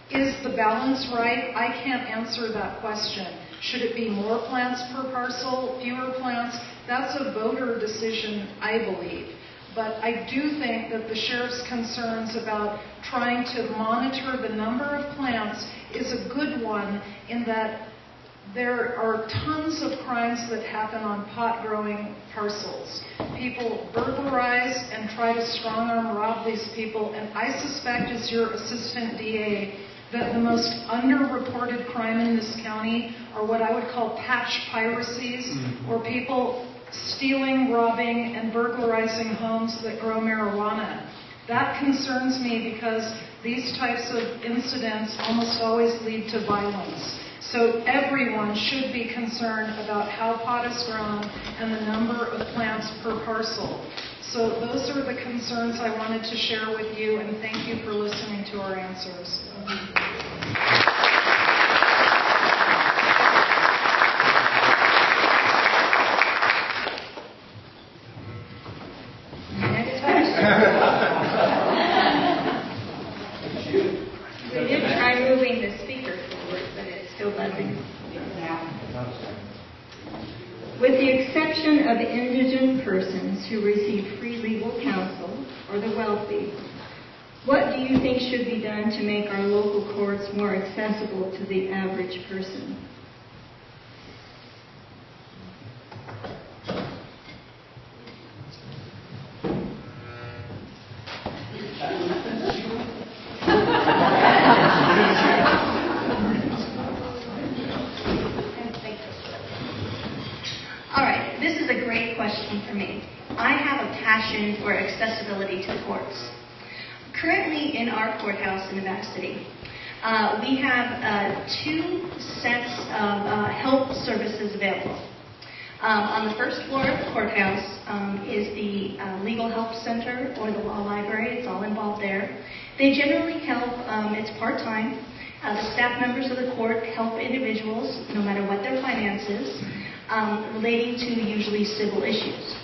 Is the balance right? I can't answer that question. Should it be more plants per parcel, fewer plants? That's a voter decision, I believe. But I do think that the sheriff's concerns about trying to monitor the number of plants is a good one, in that there are tons of crimes that happen on pot-growing parcels. People burglarize and try to strong-arm rob these people, and I suspect, as your assistant DA, that the most underreported crime in this county are what I would call patch piracies, or people stealing, robbing, and burglarizing homes that grow marijuana. That concerns me because these types of incidents almost always lead to violence. So everyone should be concerned about how pot is grown and the number of plants per parcel. So those are the concerns I wanted to share with you, and thank you for listening to our answers.
We did try moving the speaker forward, but it still doesn't. With the exception of indigent persons who receive free legal counsel or the wealthy, what do you think should be done to make our local courts more accessible to the average person?
All right, this is a great question for me. I have a passion for accessibility to the courts. Currently in our courthouse in Nevada City, we have two sets of help services available. On the first floor of the courthouse is the Legal Help Center or the Law Library. It's all involved there. They generally help, it's part-time. The staff members of the court help individuals, no matter what their finances, relating to usually civil issues.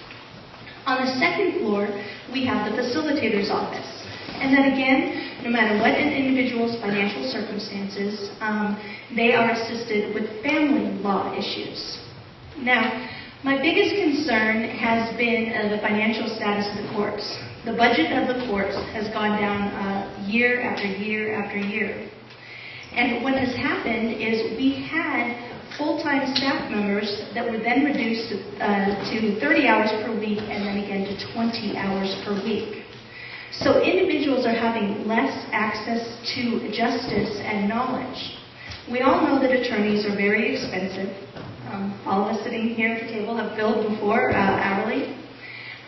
On the second floor, we have the facilitator's office. And then again, no matter what an individual's financial circumstances, they are assisted with family law issues. Now, my biggest concern has been the financial status of the courts. The budget of the courts has gone down year after year after year. And what has happened is we had full-time staff members that were then reduced to 30 hours per week and then again to 20 hours per week. So individuals are having less access to justice and knowledge. We all know that attorneys are very expensive. All of us sitting here at the table have billed before hourly.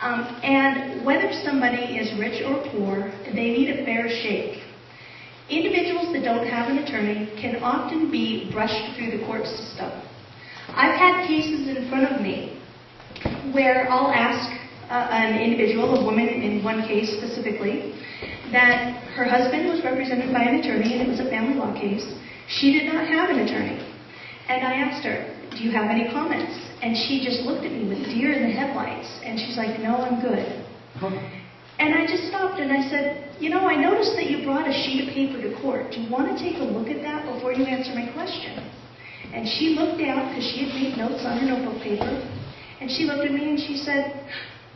And whether somebody is rich or poor, they need a fair shake. Individuals that don't have an attorney can often be brushed through the court system. I've had cases in front of me where I'll ask an individual, a woman in one case specifically, that her husband was represented by an attorney and it was a family law case. She did not have an attorney. And I asked her, do you have any comments? And she just looked at me with deer in the headlights and she's like, no, I'm good. And I just stopped and I said, you know, I noticed that you brought a sheet of paper to court. Do you want to take a look at that before you answer my question? And she looked down because she had made notes on her notebook paper. And she looked at me and she said,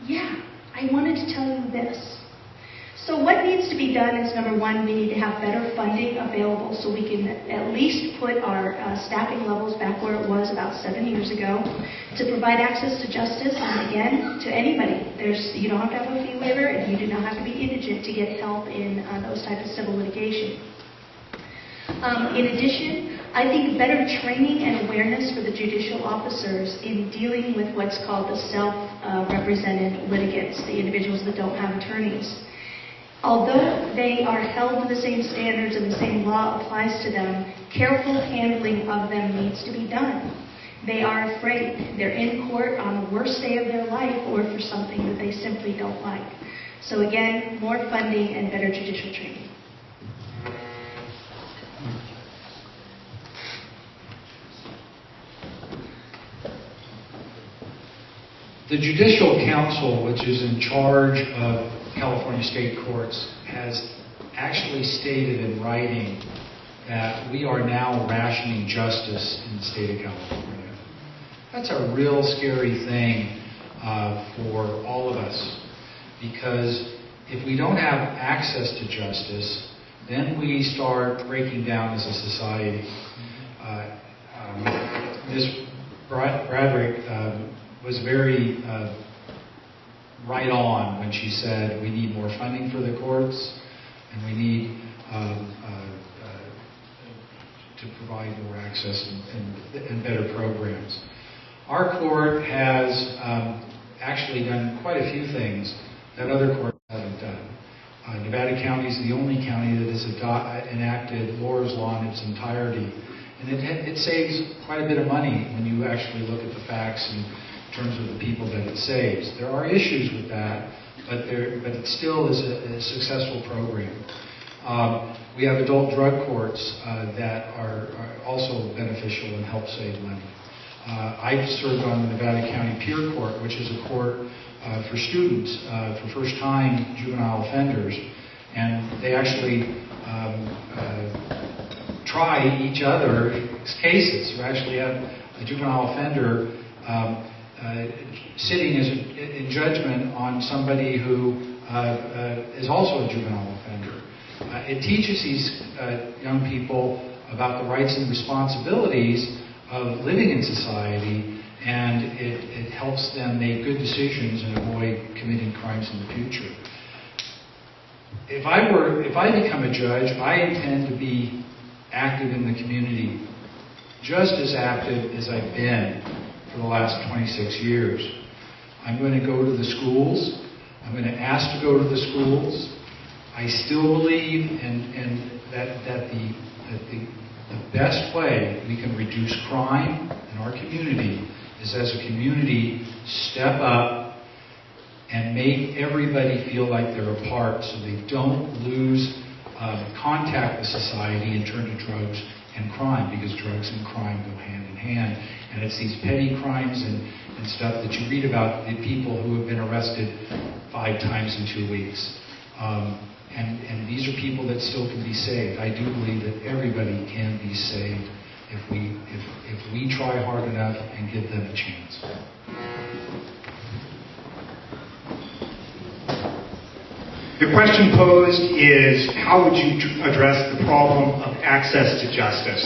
yeah, I wanted to tell you this. So what needs to be done is, number one, we need to have better funding available so we can at least put our staffing levels back where it was about 7 years ago to provide access to justice, and again, to anybody. You don't have to have a fee waiver, and you do not have to be indigent to get help in those types of civil litigation. In addition, I think better training and awareness for the judicial officers in dealing with what's called the self-represented litigants, the individuals that don't have attorneys. Although they are held to the same standards and the same law applies to them, careful handling of them needs to be done. They are afraid. They're in court on the worst day of their life or for something that they simply don't like. So again, more funding and better judicial training.
The Judicial Council, which is in charge of California state courts, has actually stated in writing that we are now rationing justice in the state of California. That's a real scary thing for all of us, because if we don't have access to justice, then we start breaking down as a society. Ms. Bradrick was very right on when she said we need more funding for the courts and we need to provide more access and better programs. Our court has actually done quite a few things that other courts haven't done. Nevada County is the only county that has enacted Lora's Law in its entirety. And it saves quite a bit of money when you actually look at the facts in terms of the people that it saves. There are issues with that, but it still is a successful program. We have adult drug courts that are also beneficial and help save money. I've served on the Nevada County Peer Court, which is a court for students, for first-time juvenile offenders, and they actually try each other's cases. You actually have a juvenile offender sitting in judgment on somebody who is also a juvenile offender. It teaches these young people about the rights and responsibilities of living in society, and it helps them make good decisions and avoid committing crimes in the future. If I become a judge, I intend to be active in the community, just as active as I've been for the last 26 years. I'm going to go to the schools. I'm going to ask to go to the schools. I still believe that the best way we can reduce crime in our community is, as a community, step up and make everybody feel like they're a part, so they don't lose contact with society and turn to drugs and crime, because drugs and crime go hand in hand. And it's these petty crimes and stuff that you read about, the people who have been arrested 5 times in 2 weeks. And these are people that still can be saved. I do believe that everybody can be saved if we try hard enough and give them a chance.
The question posed is, how would you address the problem of access to justice?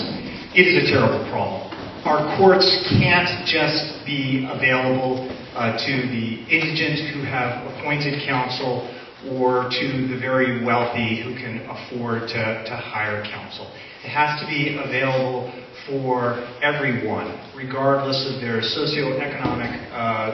It is a terrible problem. Our courts can't just be available to the indigent who have appointed counsel or to the very wealthy who can afford to hire counsel. It has to be available for everyone, regardless of their socioeconomic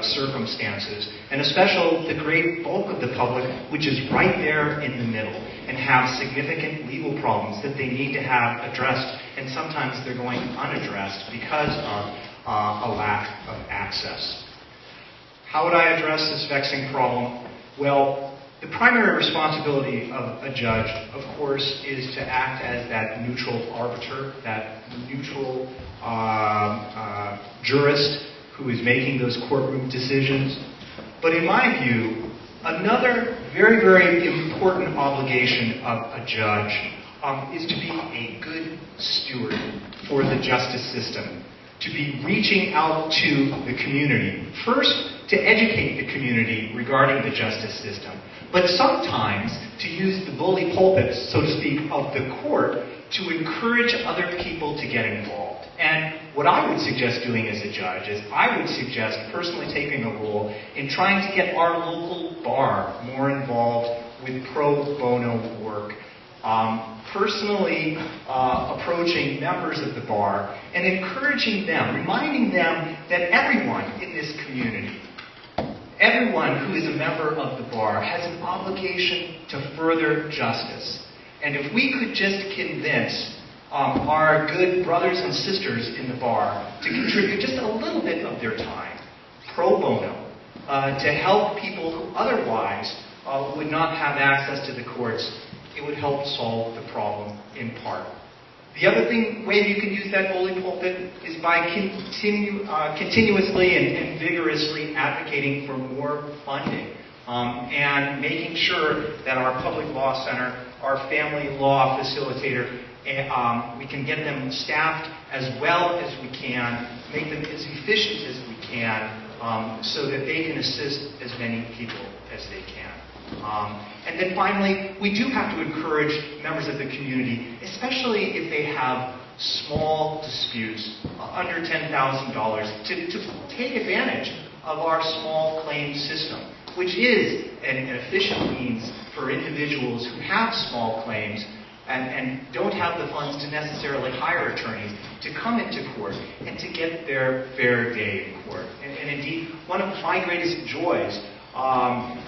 circumstances, and especially the great bulk of the public, which is right there in the middle and have significant legal problems that they need to have addressed, and sometimes they're going unaddressed because of a lack of access. How would I address this vexing problem? Well, the primary responsibility of a judge, of course, is to act as that neutral arbiter, that neutral jurist who is making those courtroom decisions. But in my view, another very, very important obligation of a judge is to be a good steward for the justice system, to be reaching out to the community. First, to educate the community regarding the justice system, but sometimes to use the bully pulpit, so to speak, of the court to encourage other people to get involved. And what I would suggest doing as a judge is I would suggest personally taking a role in trying to get our local bar more involved with pro bono work. Personally approaching members of the bar and encouraging them, reminding them that everyone in this community, everyone who is a member of the bar, has an obligation to further justice. And if we could just convince our good brothers and sisters in the bar to contribute just a little bit of their time, pro bono, to help people who otherwise would not have access to the courts, it would help solve the problem in part. The other way you can use that bully pulpit is by continuously and vigorously advocating for more funding and making sure that our public law center, our family law facilitator, we can get them staffed as well as we can, make them as efficient as we can, so that they can assist as many people as they can. And then finally, we do have to encourage members of the community, especially if they have small disputes under $10,000, to take advantage of our small claims system, which is an efficient means for individuals who have small claims and don't have the funds to necessarily hire attorneys to come into court and to get their fair day in court. And indeed, one of my greatest joys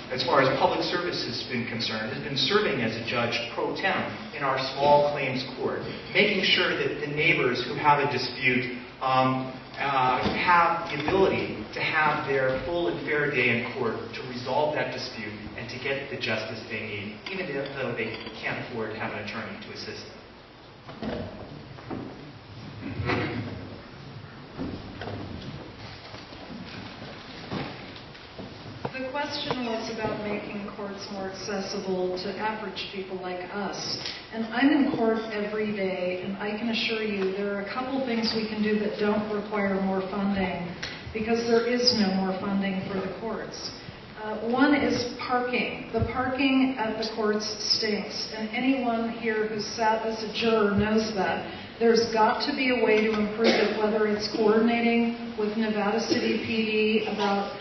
as far as public service has been concerned, has been serving as a judge pro tem in our small claims court, making sure that the neighbors who have a dispute have the ability to have their full and fair day in court to resolve that dispute and to get the justice they need, even though they can't afford to have an attorney to assist them.
The question was about making courts more accessible to average people like us. And I'm in court every day, and I can assure you there are a couple things we can do that don't require more funding, because there is no more funding for the courts. One is parking. The parking at the courts stinks, and anyone here who's sat as a juror knows that. There's got to be a way to improve it, whether it's coordinating with Nevada City PD about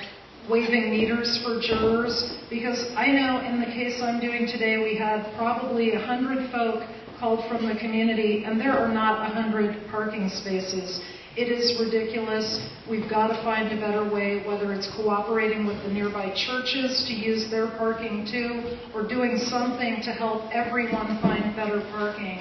waiving meters for jurors, because I know in the case I'm doing today, we had probably 100 folk called from the community, and there are not 100 parking spaces. It is ridiculous. We've got to find a better way, whether it's cooperating with the nearby churches to use their parking too, or doing something to help everyone find better parking.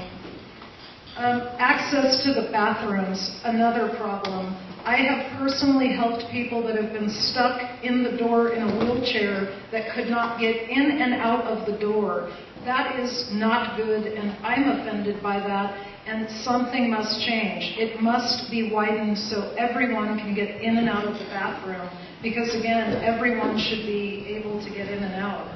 Access to the bathrooms, another problem. I have personally helped people that have been stuck in the door in a wheelchair that could not get in and out of the door. That is not good, and I'm offended by that, and something must change. It must be widened so everyone can get in and out of the bathroom, because again, everyone should be able to get in and out.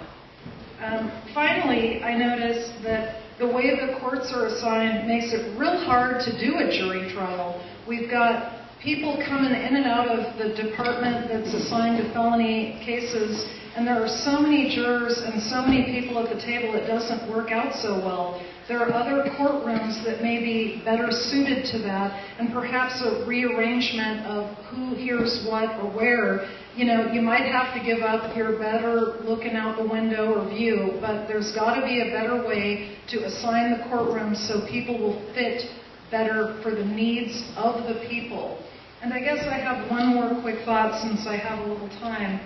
Finally, I noticed that the way the courts are assigned makes it real hard to do a jury trial. We've got people coming in and out of the department that's assigned to felony cases, and there are so many jurors and so many people at the table, it doesn't work out so well. There are other courtrooms that may be better suited to that, and perhaps a rearrangement of who hears what or where. You know, you might have to give up your better looking out the window or view, but there's got to be a better way to assign the courtrooms so people will fit better for the needs of the people. And I guess I have one more quick thought since I have a little time.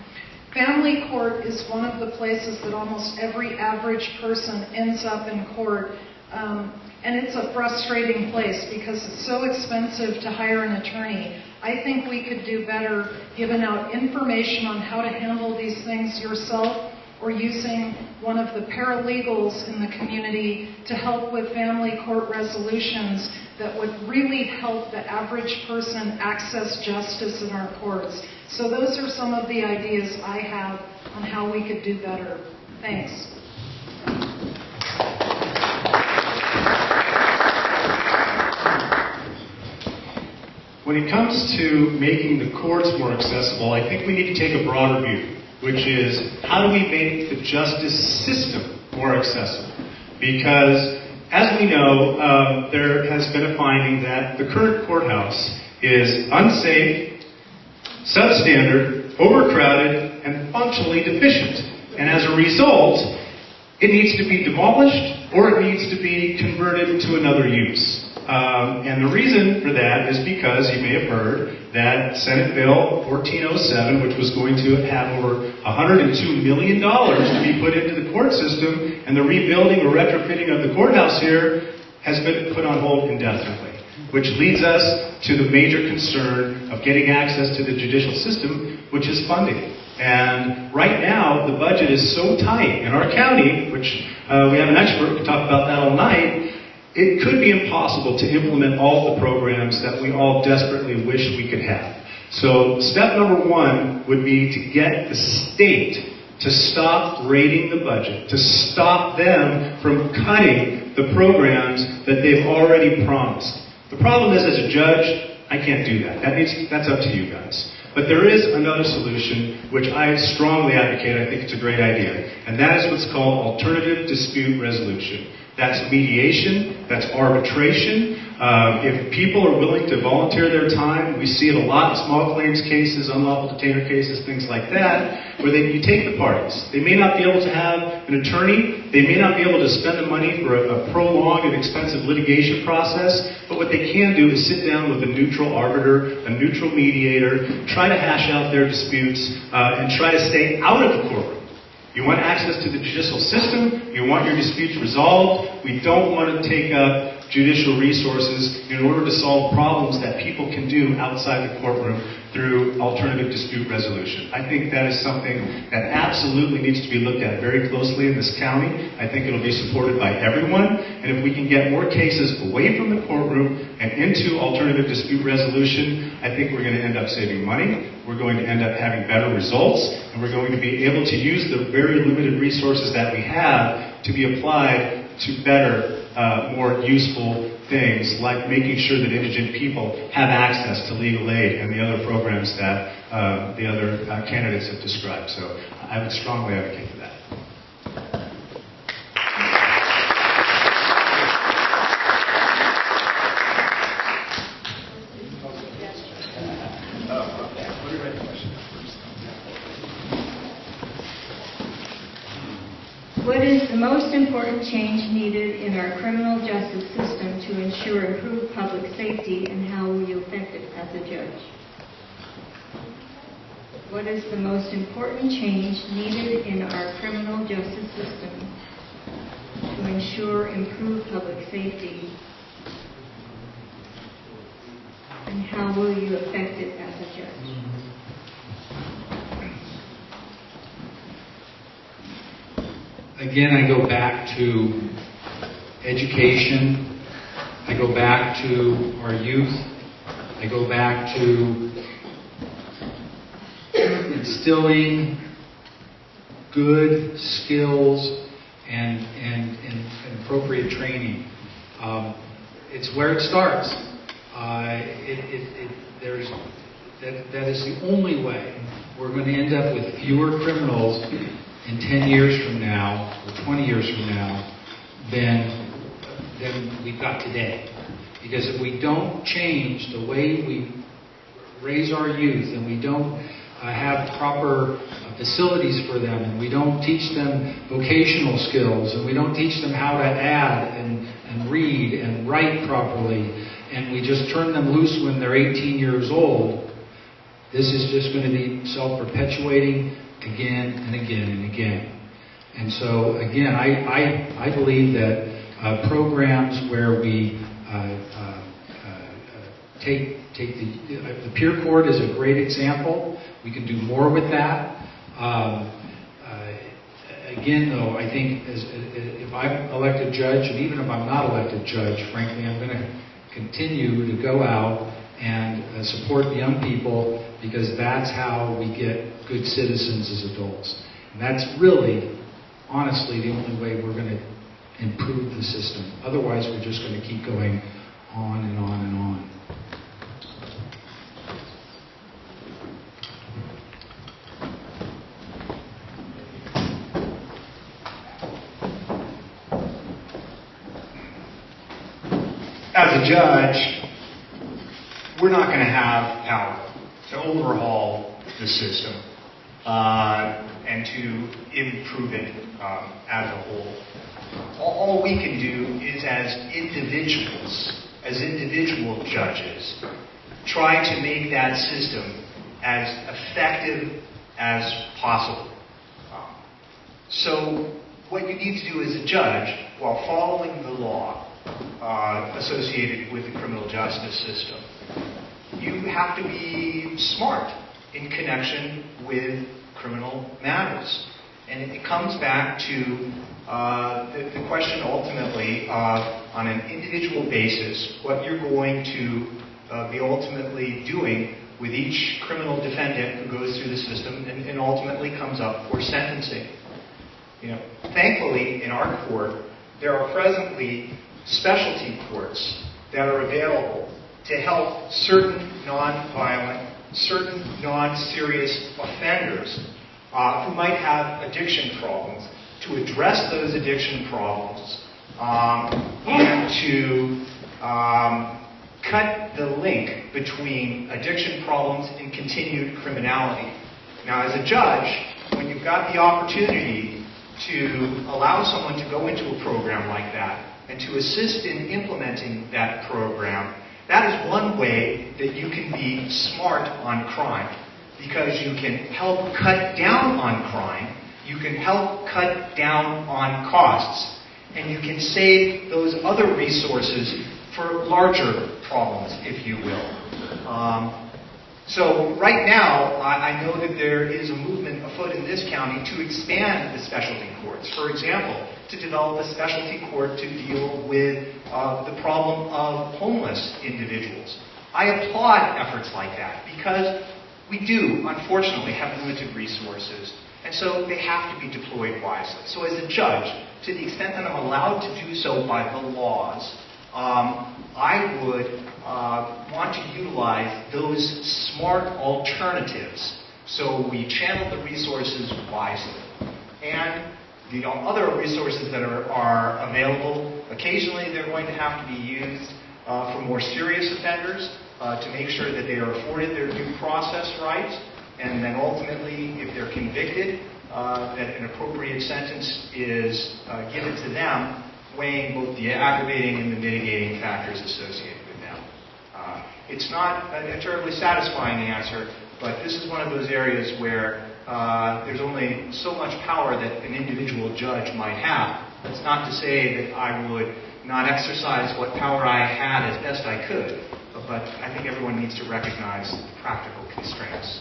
Family court is one of the places that almost every average person ends up in court. And it's a frustrating place because it's so expensive to hire an attorney. I think we could do better giving out information on how to handle these things yourself, or using one of the paralegals in the community to help with family court resolutions that would really help the average person access justice in our courts. So those are some of the ideas I have on how we could do better. Thanks.
When it comes to making the courts more accessible, I think we need to take a broader view, which is how do we make the justice system more accessible? Because, as we know, there has been a finding that the current courthouse is unsafe, substandard, overcrowded, and functionally deficient. And as a result, it needs to be demolished or it needs to be converted to another use. And the reason for that is because you may have heard that Senate Bill 1407, which was going to have over $102 million to be put into the court system, and the rebuilding or retrofitting of the courthouse here has been put on hold indefinitely, which leads us to the major concern of getting access to the judicial system, which is funding. And right now, the budget is so tight in our county, which we have an expert who can talk about that all night, it could be impossible to implement all the programs that we all desperately wish we could have. So step number one would be to get the state to stop raiding the budget, to stop them from cutting the programs that they've already promised. The problem is, as a judge, I can't do that. That's up to you guys. But there is another solution, which I strongly advocate. I think it's a great idea. And that is what's called alternative dispute resolution. That's mediation, that's arbitration. If people are willing to volunteer their time, we see it a lot in small claims cases, unlawful detainer cases, things like that, where you take the parties. They may not be able to have an attorney, they may not be able to spend the money for a prolonged and expensive litigation process, but what they can do is sit down with a neutral arbiter, a neutral mediator, try to hash out their disputes, and try to stay out of the courtroom. You want access to the judicial system, you want your disputes resolved. We don't want to take up judicial resources in order to solve problems that people can do outside the courtroom through alternative dispute resolution. I think that is something that absolutely needs to be looked at very closely in this county. I think it'll be supported by everyone. And if we can get more cases away from the courtroom and into alternative dispute resolution, I think we're going to end up saving money. We're going to end up having better results. And we're going to be able to use the very limited resources that we have to be applied to better, more useful things like making sure that indigent people have access to legal aid and the other programs that the other candidates have described. So I would strongly advocate for that.
What is the most important change needed in our criminal justice system to ensure improved public safety, and how will you affect it as a judge? What is the most important change needed in our criminal justice system to ensure improved public safety, and how will you affect it as a judge?
Again, I go back to education. I go back to our youth. I go back to instilling good skills and appropriate training. It's where it starts. That is the only way we're going to end up with fewer criminals in 10 years from now, or 20 years from now, than we've got today. Because if we don't change the way we raise our youth, and we don't have proper facilities for them, and we don't teach them vocational skills, and we don't teach them how to add and read and write properly, and we just turn them loose when they're 18 years old, this is just going to be self-perpetuating again and again and again. And so, again, I believe that programs where we take the peer court is a great example. We can do more with that. Again, though, I think if I'm elected judge, and even if I'm not elected judge, frankly, I'm going to continue to go out and support the young people, because that's how we get good citizens as adults. And that's really, honestly, the only way we're going to improve the system. Otherwise, we're just going to keep going on and on and on.
As a judge, we're not going to have power to overhaul the system and to improve it as a whole. All we can do is, as individual judges, try to make that system as effective as possible. So what you need to do as a judge, while following the law associated with the criminal justice system, you have to be smart in connection with criminal matters. And it comes back to the question ultimately on an individual basis, what you're going to be ultimately doing with each criminal defendant who goes through the system and ultimately comes up for sentencing. You know, thankfully, in our court, there are presently specialty courts that are available to help certain non-violent, certain non-serious offenders who might have addiction problems, to address those addiction problems and to cut the link between addiction problems and continued criminality. Now, as a judge, when you've got the opportunity to allow someone to go into a program like that and to assist in implementing that program, that is one way that you can be smart on crime, because you can help cut down on crime, you can help cut down on costs, and you can save those other resources for larger problems, if you will. So right now, I know that there is a movement afoot in this county to expand the specialty courts. For example, to develop a specialty court to deal with the problem of homeless individuals. I applaud efforts like that because we do, unfortunately, have limited resources, and so they have to be deployed wisely. So as a judge, to the extent that I'm allowed to do so by the laws, I would want to utilize those smart alternatives so we channel the resources wisely. And the other resources that are available, occasionally they're going to have to be used for more serious offenders to make sure that they are afforded their due process rights, and then ultimately, if they're convicted, that an appropriate sentence is given to them, weighing both the aggravating and the mitigating factors associated with them. It's not a terribly satisfying answer, but this is one of those areas where there's only so much power that an individual judge might have. That's not to say that I would not exercise what power I had as best I could, but I think everyone needs to recognize the practical constraints.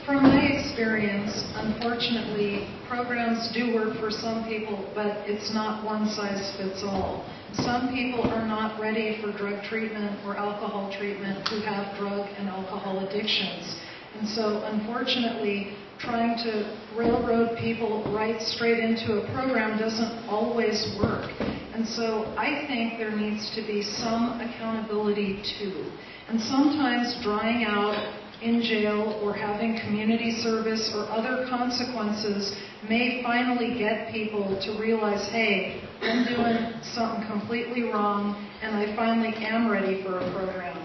From my experience, unfortunately, programs do work for some people, but it's not one size fits all. Some people are not ready for drug treatment or alcohol treatment who have drug and alcohol addictions. And so, unfortunately, trying to railroad people right straight into a program doesn't always work. And so I think there needs to be some accountability too. And sometimes drying out in jail or having community service or other consequences may finally get people to realize, hey, I'm doing something completely wrong and I finally am ready for a program.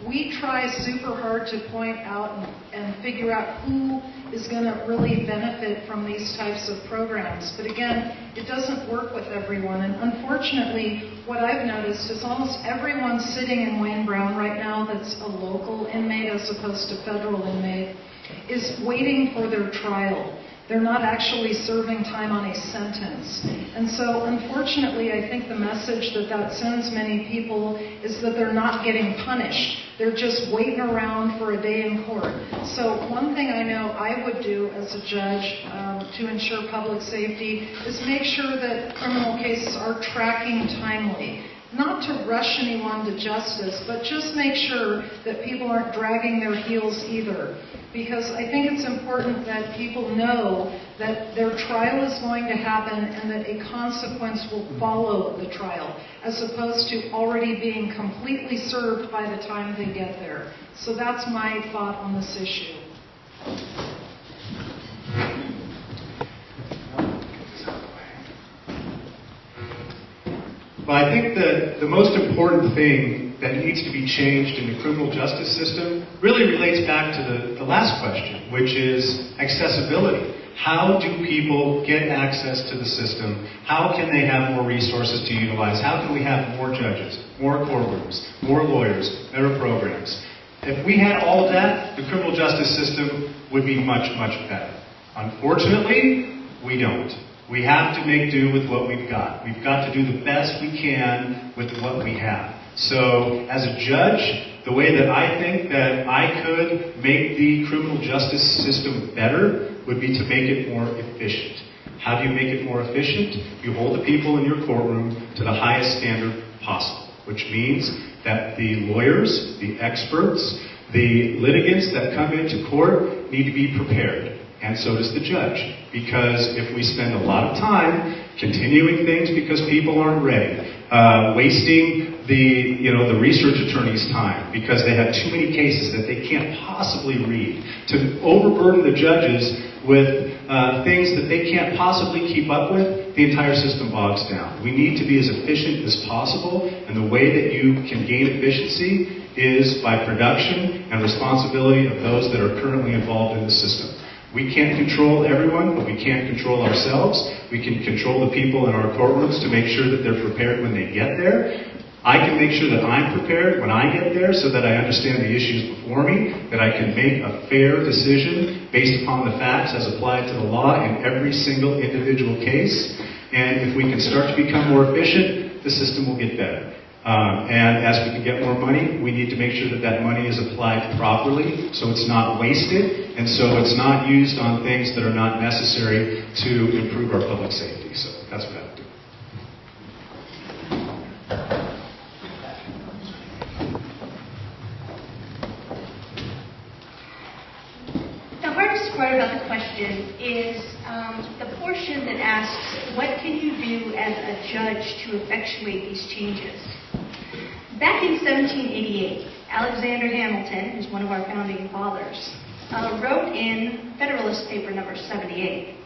We try super hard to point out and figure out who is going to really benefit from these types of programs. But again, it doesn't work with everyone. And unfortunately, what I've noticed is almost everyone sitting in Wayne Brown right now that's a local inmate as opposed to federal inmate is waiting for their trial. They're not actually serving time on a sentence. And so, unfortunately, I think the message that sends many people is that they're not getting punished. They're just waiting around for a day in court. So one thing I know I would do as a judge to ensure public safety is make sure that criminal cases are tracking timely. Not to rush anyone to justice, but just make sure that people aren't dragging their heels either. Because I think it's important that people know that their trial is going to happen and that a consequence will follow the trial, as opposed to already being completely served by the time they get there. So that's my thought on this issue.
Well, I think the most important thing that needs to be changed in the criminal justice system really relates back to the last question, which is accessibility. How do people get access to the system? How can they have more resources to utilize? How can we have more judges, more courtrooms, more lawyers, better programs? If we had all of that, the criminal justice system would be much, much better. Unfortunately, we don't. We have to make do with what we've got. We've got to do the best we can with what we have. So as a judge, the way that I think that I could make the criminal justice system better would be to make it more efficient. How do you make it more efficient? You hold the people in your courtroom to the highest standard possible, which means that the lawyers, the experts, the litigants that come into court need to be prepared. And so does the judge. Because if we spend a lot of time continuing things because people aren't ready, wasting the research attorney's time because they have too many cases that they can't possibly read, to overburden the judges with things that they can't possibly keep up with, the entire system bogs down. We need to be as efficient as possible, and the way that you can gain efficiency is by production and responsibility of those that are currently involved in the system. We can't control everyone, but we can control ourselves. We can control the people in our courtrooms to make sure that they're prepared when they get there. I can make sure that I'm prepared when I get there so that I understand the issues before me, that I can make a fair decision based upon the facts as applied to the law in every single individual case. And if we can start to become more efficient, the system will get better. And as we can get more money, we need to make sure that that money is applied properly so it's not wasted and so it's not used on things that are not necessary to improve our public safety. So that's what I would do.
The hardest part about the question is the portion that asks, what can you do as a judge to effectuate these changes? Back in 1788, Alexander Hamilton, who's one of our founding fathers, wrote in Federalist Paper number 78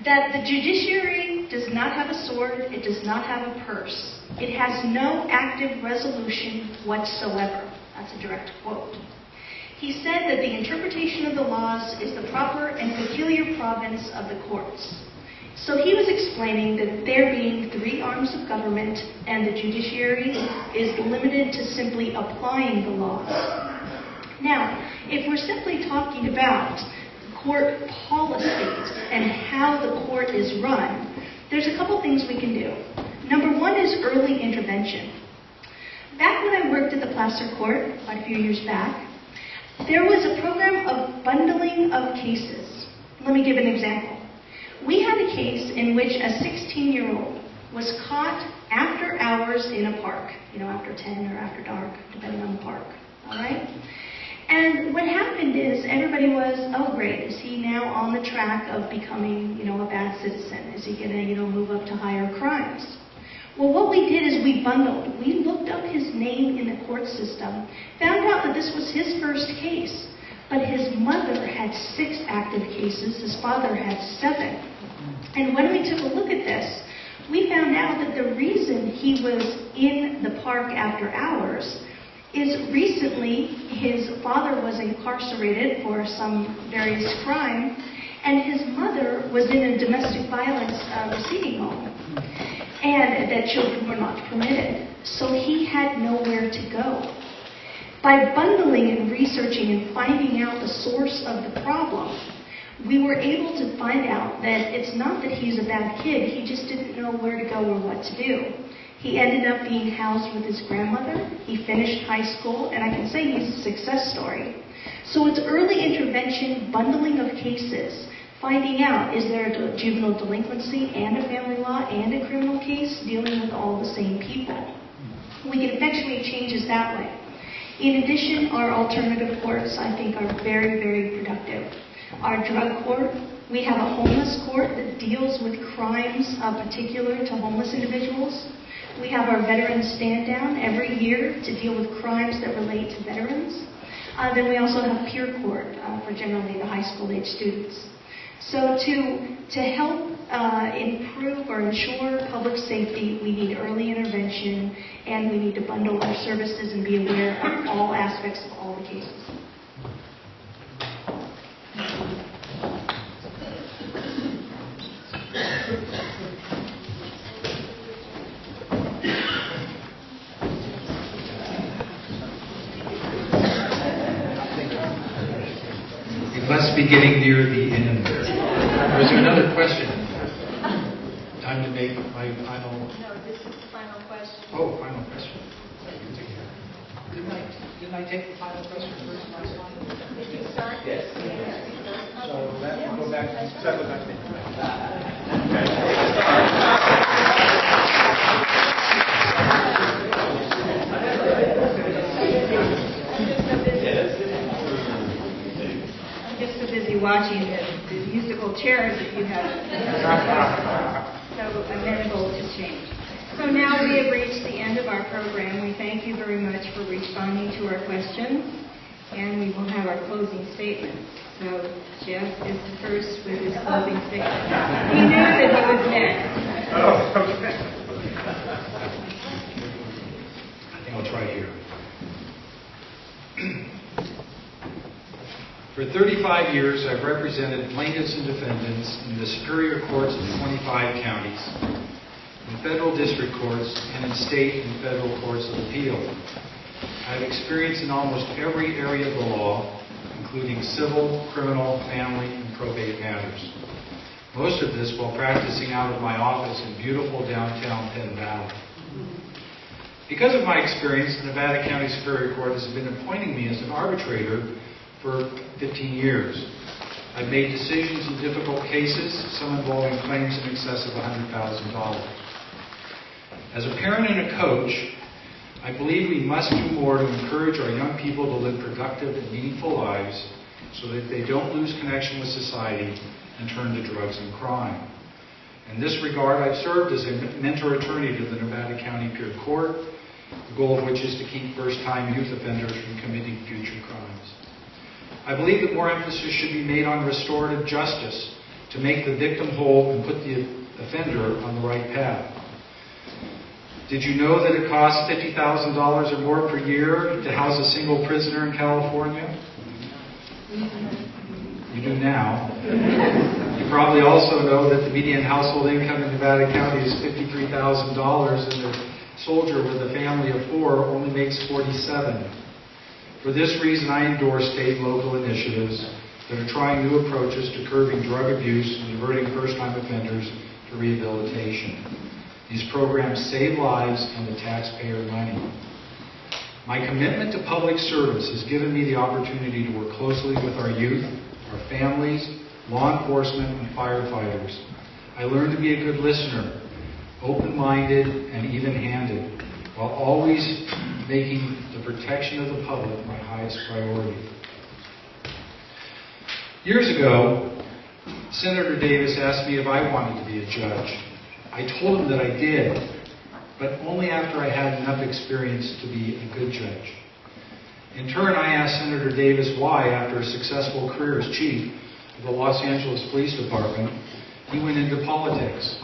that the judiciary does not have a sword, it does not have a purse, it has no active resolution whatsoever. That's a direct quote. He said that the interpretation of the laws is the proper and peculiar province of the courts. So he was explaining that there being three arms of government and the judiciary is limited to simply applying the laws. Now, if we're simply talking about court policies and how the court is run, there's a couple things we can do. Number one is early intervention. Back when I worked at the Placer Court, quite a few years back, there was a program of bundling of cases. Let me give an example. We had a case in which a 16-year-old was caught after hours in a park, after 10 or after dark, depending on the park, all right? And what happened is everybody was, oh great, is he now on the track of becoming, a bad citizen? Is he going to, move up to higher crimes? Well, what we did is we bundled. We looked up his name in the court system, found out that this was his first case, but his mother had 6 active cases, his father had 7. And when we took a look at this, we found out that the reason he was in the park after hours is recently his father was incarcerated for some various crime, and his mother was in a domestic violence receiving home, and that children were not permitted. So he had nowhere to go. By bundling and researching and finding out the source of the problem, we were able to find out that it's not that he's a bad kid, he just didn't know where to go or what to do. He ended up being housed with his grandmother, he finished high school, and I can say he's a success story. So it's early intervention, bundling of cases, finding out, is there a juvenile delinquency and a family law and a criminal case dealing with all the same people. We can effectuate changes that way. In addition, our alternative courts, I think, are very, very productive. Our drug court, we have a homeless court that deals with crimes particular to homeless individuals. We have our veteran stand down every year to deal with crimes that relate to veterans. Then we also have peer court for generally the high school age students. So to help improve or ensure public safety, we need early intervention, and we need to bundle our services and be aware of all aspects of all the cases.
We must be getting near the end there. Is there another question? Time to make my final...
No, this is the final question.
Oh, final question. Didn't I take the final question first last time?
Yes.
So that will go back to...
I'm just so busy watching the musical chairs that you have. So amenable to change. So now we have reached the end of our program. We thank you very much for responding to our questions, and we will have our closing statement. So Jeff is the first with his closing statement. He knew that he was next.
Oh, okay. I think I'll try here.
For 35 years, I've represented plaintiffs and defendants in the superior courts of 25 counties, in federal district courts, and in state and federal courts of appeal. I've experienced in almost every area of the law, including civil, criminal, family, and probate matters. Most of this while practicing out of my office in beautiful downtown Penn Valley. Because of my experience, the Nevada County Superior Court has been appointing me as an arbitrator for 15 years. I've made decisions in difficult cases, some involving claims in excess of $100,000. As a parent and a coach, I believe we must do more to encourage our young people to live productive and meaningful lives so that they don't lose connection with society and turn to drugs and crime. In this regard, I've served as a mentor attorney to the Nevada County Superior Court, the goal of which is to keep first-time youth offenders from committing future crimes. I believe that more emphasis should be made on restorative justice to make the victim whole and put the offender on the right path. Did you know that it costs $50,000 or more per year to house a single prisoner in California? You do now. You probably also know that the median household income in Nevada County is $53,000 and a soldier with a family of 4 only makes $47,000. For this reason, I endorse state and local initiatives that are trying new approaches to curbing drug abuse and diverting first-time offenders to rehabilitation. These programs save lives and the taxpayer money. My commitment to public service has given me the opportunity to work closely with our youth, our families, law enforcement, and firefighters. I learned to be a good listener, open-minded, and even-handed, while always making the protection of the public my highest priority. Years ago, Senator Davis asked me if I wanted to be a judge. I told him that I did, but only after I had enough experience to be a good judge. In turn, I asked Senator Davis why, after a successful career as chief of the Los Angeles Police Department, he went into politics.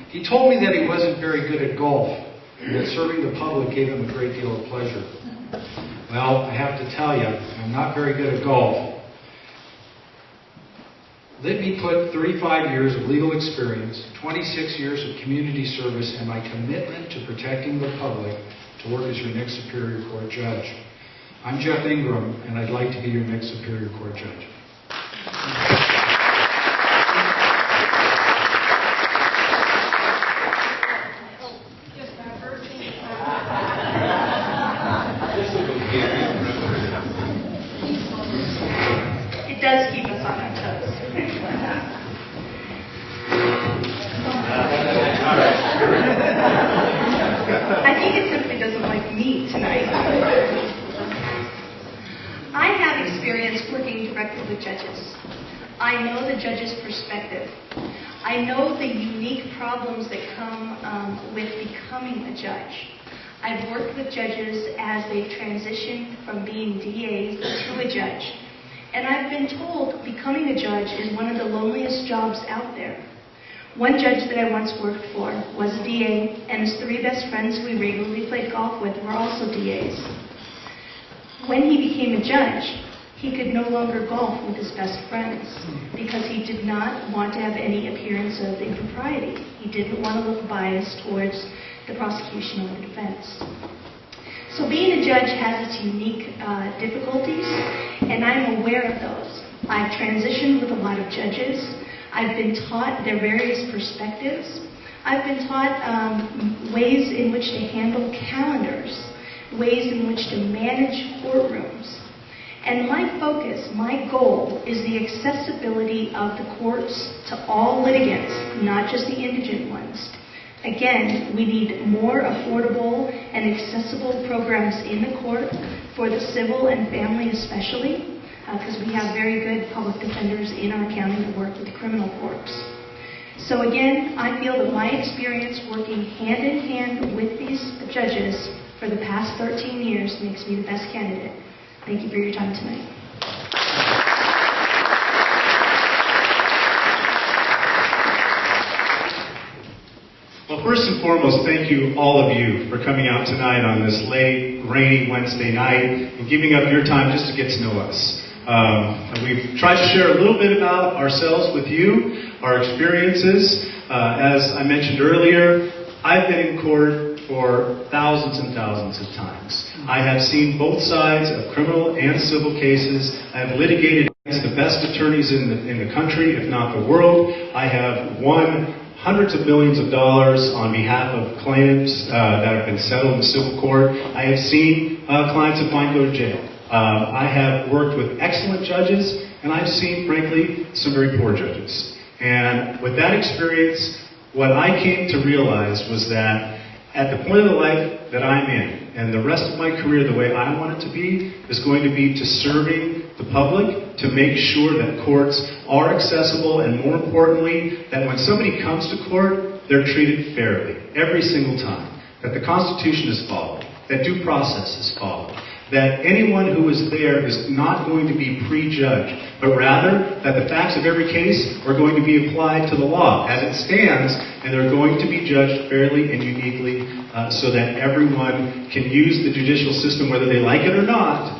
He told me that he wasn't very good at golf, and that serving the public gave him a great deal of pleasure. Well, I have to tell you, I'm not very good at golf. Let me put 35 years of legal experience, 26 years of community service, and my commitment to protecting the public to work as your next Superior Court judge. I'm Jeff Ingram, and I'd like to be your next Superior Court judge.
It does keep us on our toes. I think it simply doesn't like me tonight. I have experience working directly with judges. I know the judge's perspective. I know the unique problems that come with becoming a judge. I've worked with judges as they've transitioned from being DAs to a judge. And I've been told becoming a judge is one of the loneliest jobs out there. One judge that I once worked for was a DA, and his 3 best friends who we regularly played golf with were also DAs. When he became a judge, he could no longer golf with his best friends because he did not want to have any appearance of impropriety. He didn't want to look biased towards the prosecution or the defense. So being a judge has its unique difficulties, and I'm aware of those. I've transitioned with a lot of judges. I've been taught their various perspectives. I've been taught ways in which to handle calendars
ways in which to manage courtrooms. And my focus, my goal, is the accessibility of the courts to all litigants, not just the indigent ones. Again, we need more affordable and accessible programs in the court for the civil and family especially, because we have very good public defenders in our county that work with criminal courts. So again, I feel that my experience working hand in hand with these judges for the past 13 years makes me the best candidate. Thank you for your time tonight.
Well, first and foremost, thank you, all of you, for coming out tonight on this late, rainy Wednesday night and giving up your time just to get to know us. We've tried to share a little bit about ourselves with you, our experiences. As I mentioned earlier, I've been in court for thousands and thousands of times. I have seen both sides of criminal and civil cases. I have litigated against the best attorneys in the country, if not the world. I have won hundreds of millions of dollars on behalf of claims that have been settled in civil court. I have seen clients of mine go to jail. I have worked with excellent judges, and I've seen, frankly, some very poor judges. And with that experience, what I came to realize was that at the point of the life that I'm in, and the rest of my career, the way I want it to be, is going to be to serving the public, to make sure that courts are accessible, and more importantly, that when somebody comes to court, they're treated fairly, every single time. That the Constitution is followed, that due process is followed, that anyone who is there is not going to be prejudged, but rather that the facts of every case are going to be applied to the law as it stands, and they're going to be judged fairly and uniquely so that everyone can use the judicial system, whether they like it or not,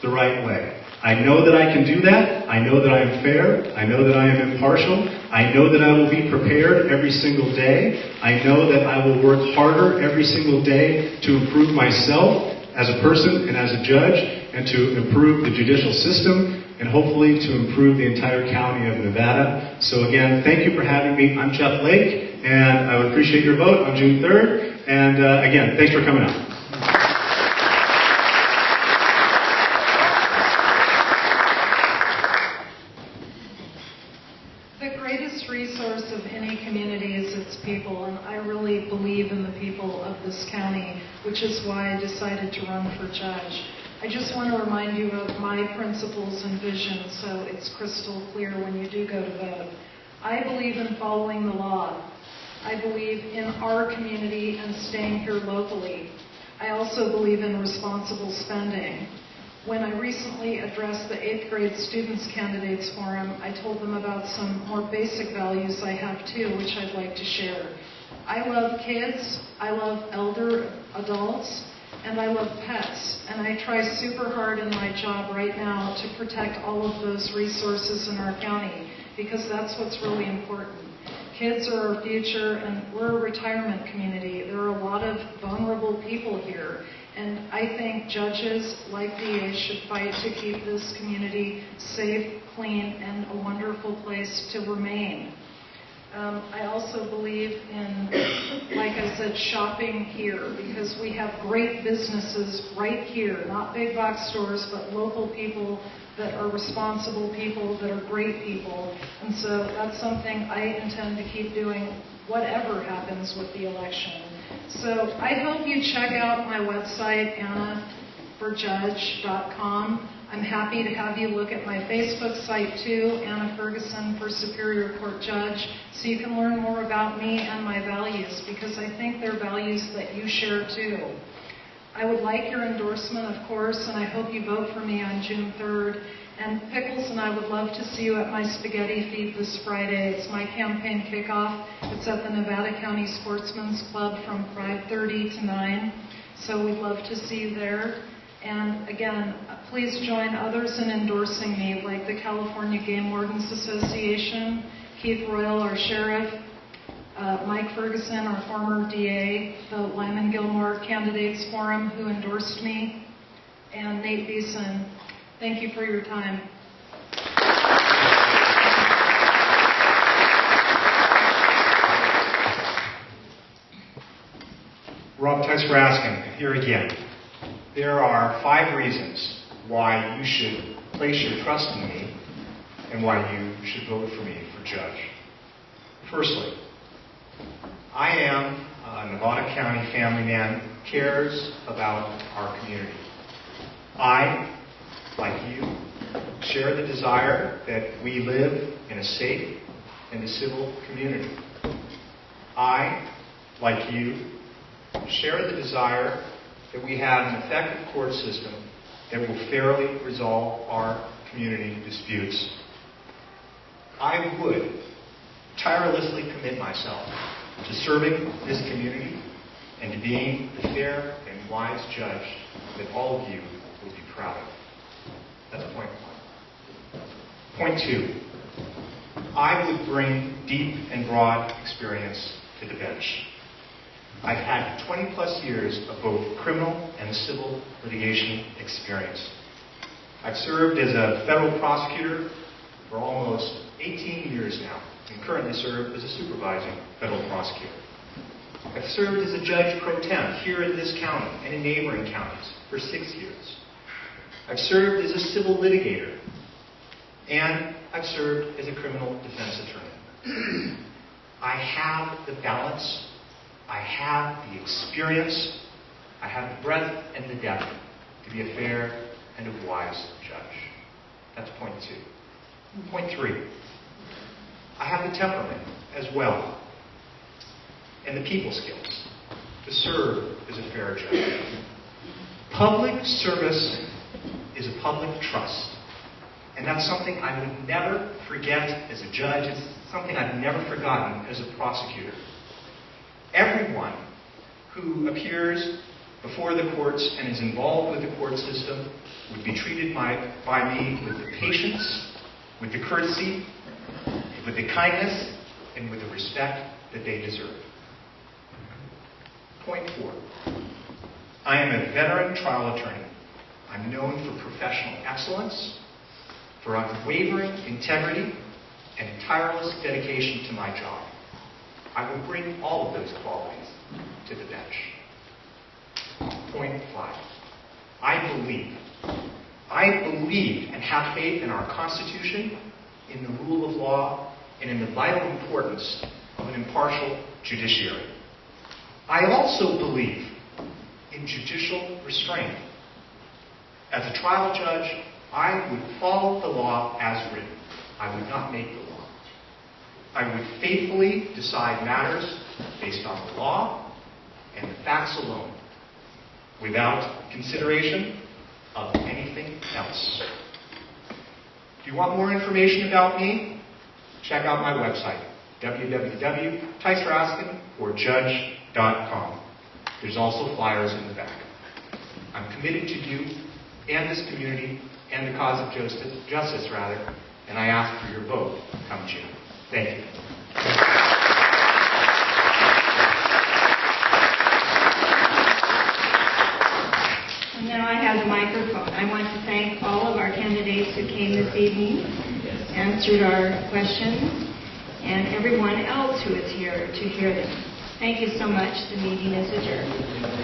the right way. I know that I can do that. I know that I am fair. I know that I am impartial. I know that I will be prepared every single day. I know that I will work harder every single day to improve myself as a person and as a judge, and to improve the judicial system, and hopefully to improve the entire county of Nevada. So again, thank you for having me. I'm Jeff Lake, and I would appreciate your vote on June 3rd. And again, thanks for coming out.
The greatest resource of any community is its people, and I really believe in the people of this county, which is why I decided to run for judge. I just want to remind you of my principles and vision so it's crystal clear when you do go to vote. I believe in following the law. I believe in our community and staying here locally. I also believe in responsible spending. When I recently addressed the 8th grade Students Candidates Forum, I told them about some more basic values I have too, which I'd like to share. I love kids, I love elder adults, and I love pets. And I try super hard in my job right now to protect all of those resources in our county, because that's what's really important. Kids are our future, and we're a retirement community. There are a lot of vulnerable people here. And I think judges, like DAs, should fight to keep this community safe, clean, and a wonderful place to remain. I also believe in, like I said, shopping here, because we have great businesses right here, not big box stores, but local people that are responsible people, that are great people. And so that's something I intend to keep doing, whatever happens with the election. So I hope you check out my website, AnnaForJudge.com. I'm happy to have you look at my Facebook site too, Anna Ferguson for Superior Court Judge, so you can learn more about me and my values, because I think they're values that you share too. I would like your endorsement, of course, and I hope you vote for me on June 3rd. And Pickles and I would love to see you at my spaghetti feed this Friday. It's my campaign kickoff. It's at the Nevada County Sportsman's Club from 5:30 to 9. So we'd love to see you there. And again, please join others in endorsing me, like the California Game Wardens Association, Keith Royal, our sheriff, Mike Ferguson, our former DA, the Lyman Gilmore Candidates Forum, who endorsed me, and Nate Beeson. Thank you for your time.
Rob Tice Raskin, here again. There are 5 reasons why you should place your trust in me and why you should vote for me for judge. Firstly, I am a Nevada County family man who cares about our community. I, like you, share the desire that we live in a safe and a civil community. I, like you, share the desire that we have an effective court system that will fairly resolve our community disputes. I would tirelessly commit myself to serving this community and to being the fair and wise judge that all of you will be proud of. That's point 1. Point 2. I would bring deep and broad experience to the bench. I've had 20 plus years of both criminal and civil litigation experience. I've served as a federal prosecutor for almost 18 years now and currently serve as a supervising federal prosecutor. I've served as a judge pro tem here in this county and in neighboring counties for 6 years. I've served as a civil litigator, and I've served as a criminal defense attorney. I have the balance, I have the experience, I have the breadth and the depth to be a fair and a wise judge. That's point 2. Point 3. I have the temperament as well, and the people skills to serve as a fair judge. Public service is a public trust. And that's something I would never forget as a judge. It's something I've never forgotten as a prosecutor. Everyone who appears before the courts and is involved with the court system would be treated by me with the patience, with the courtesy, with the kindness, and with the respect that they deserve. Point 4. I am a veteran trial attorney. I'm known for professional excellence, for unwavering integrity, and tireless dedication to my job. I will bring all of those qualities to the bench. Point 5. I believe and have faith in our Constitution, in the rule of law, and in the vital importance of an impartial judiciary. I also believe in judicial restraint. As a trial judge, I would follow the law as written. I would not make the law. I would faithfully decide matters based on the law and the facts alone, without consideration of anything else. If you want more information about me, check out my website, www.ticeraskin.com. There's also flyers in the back. I'm committed to you and this community and the cause of justice, and I ask for your vote come June. Thank you.
And now I have the microphone. I want to thank all of our candidates who came this evening, answered our questions, and everyone else who is here to hear them. Thank you so much. The meeting is adjourned.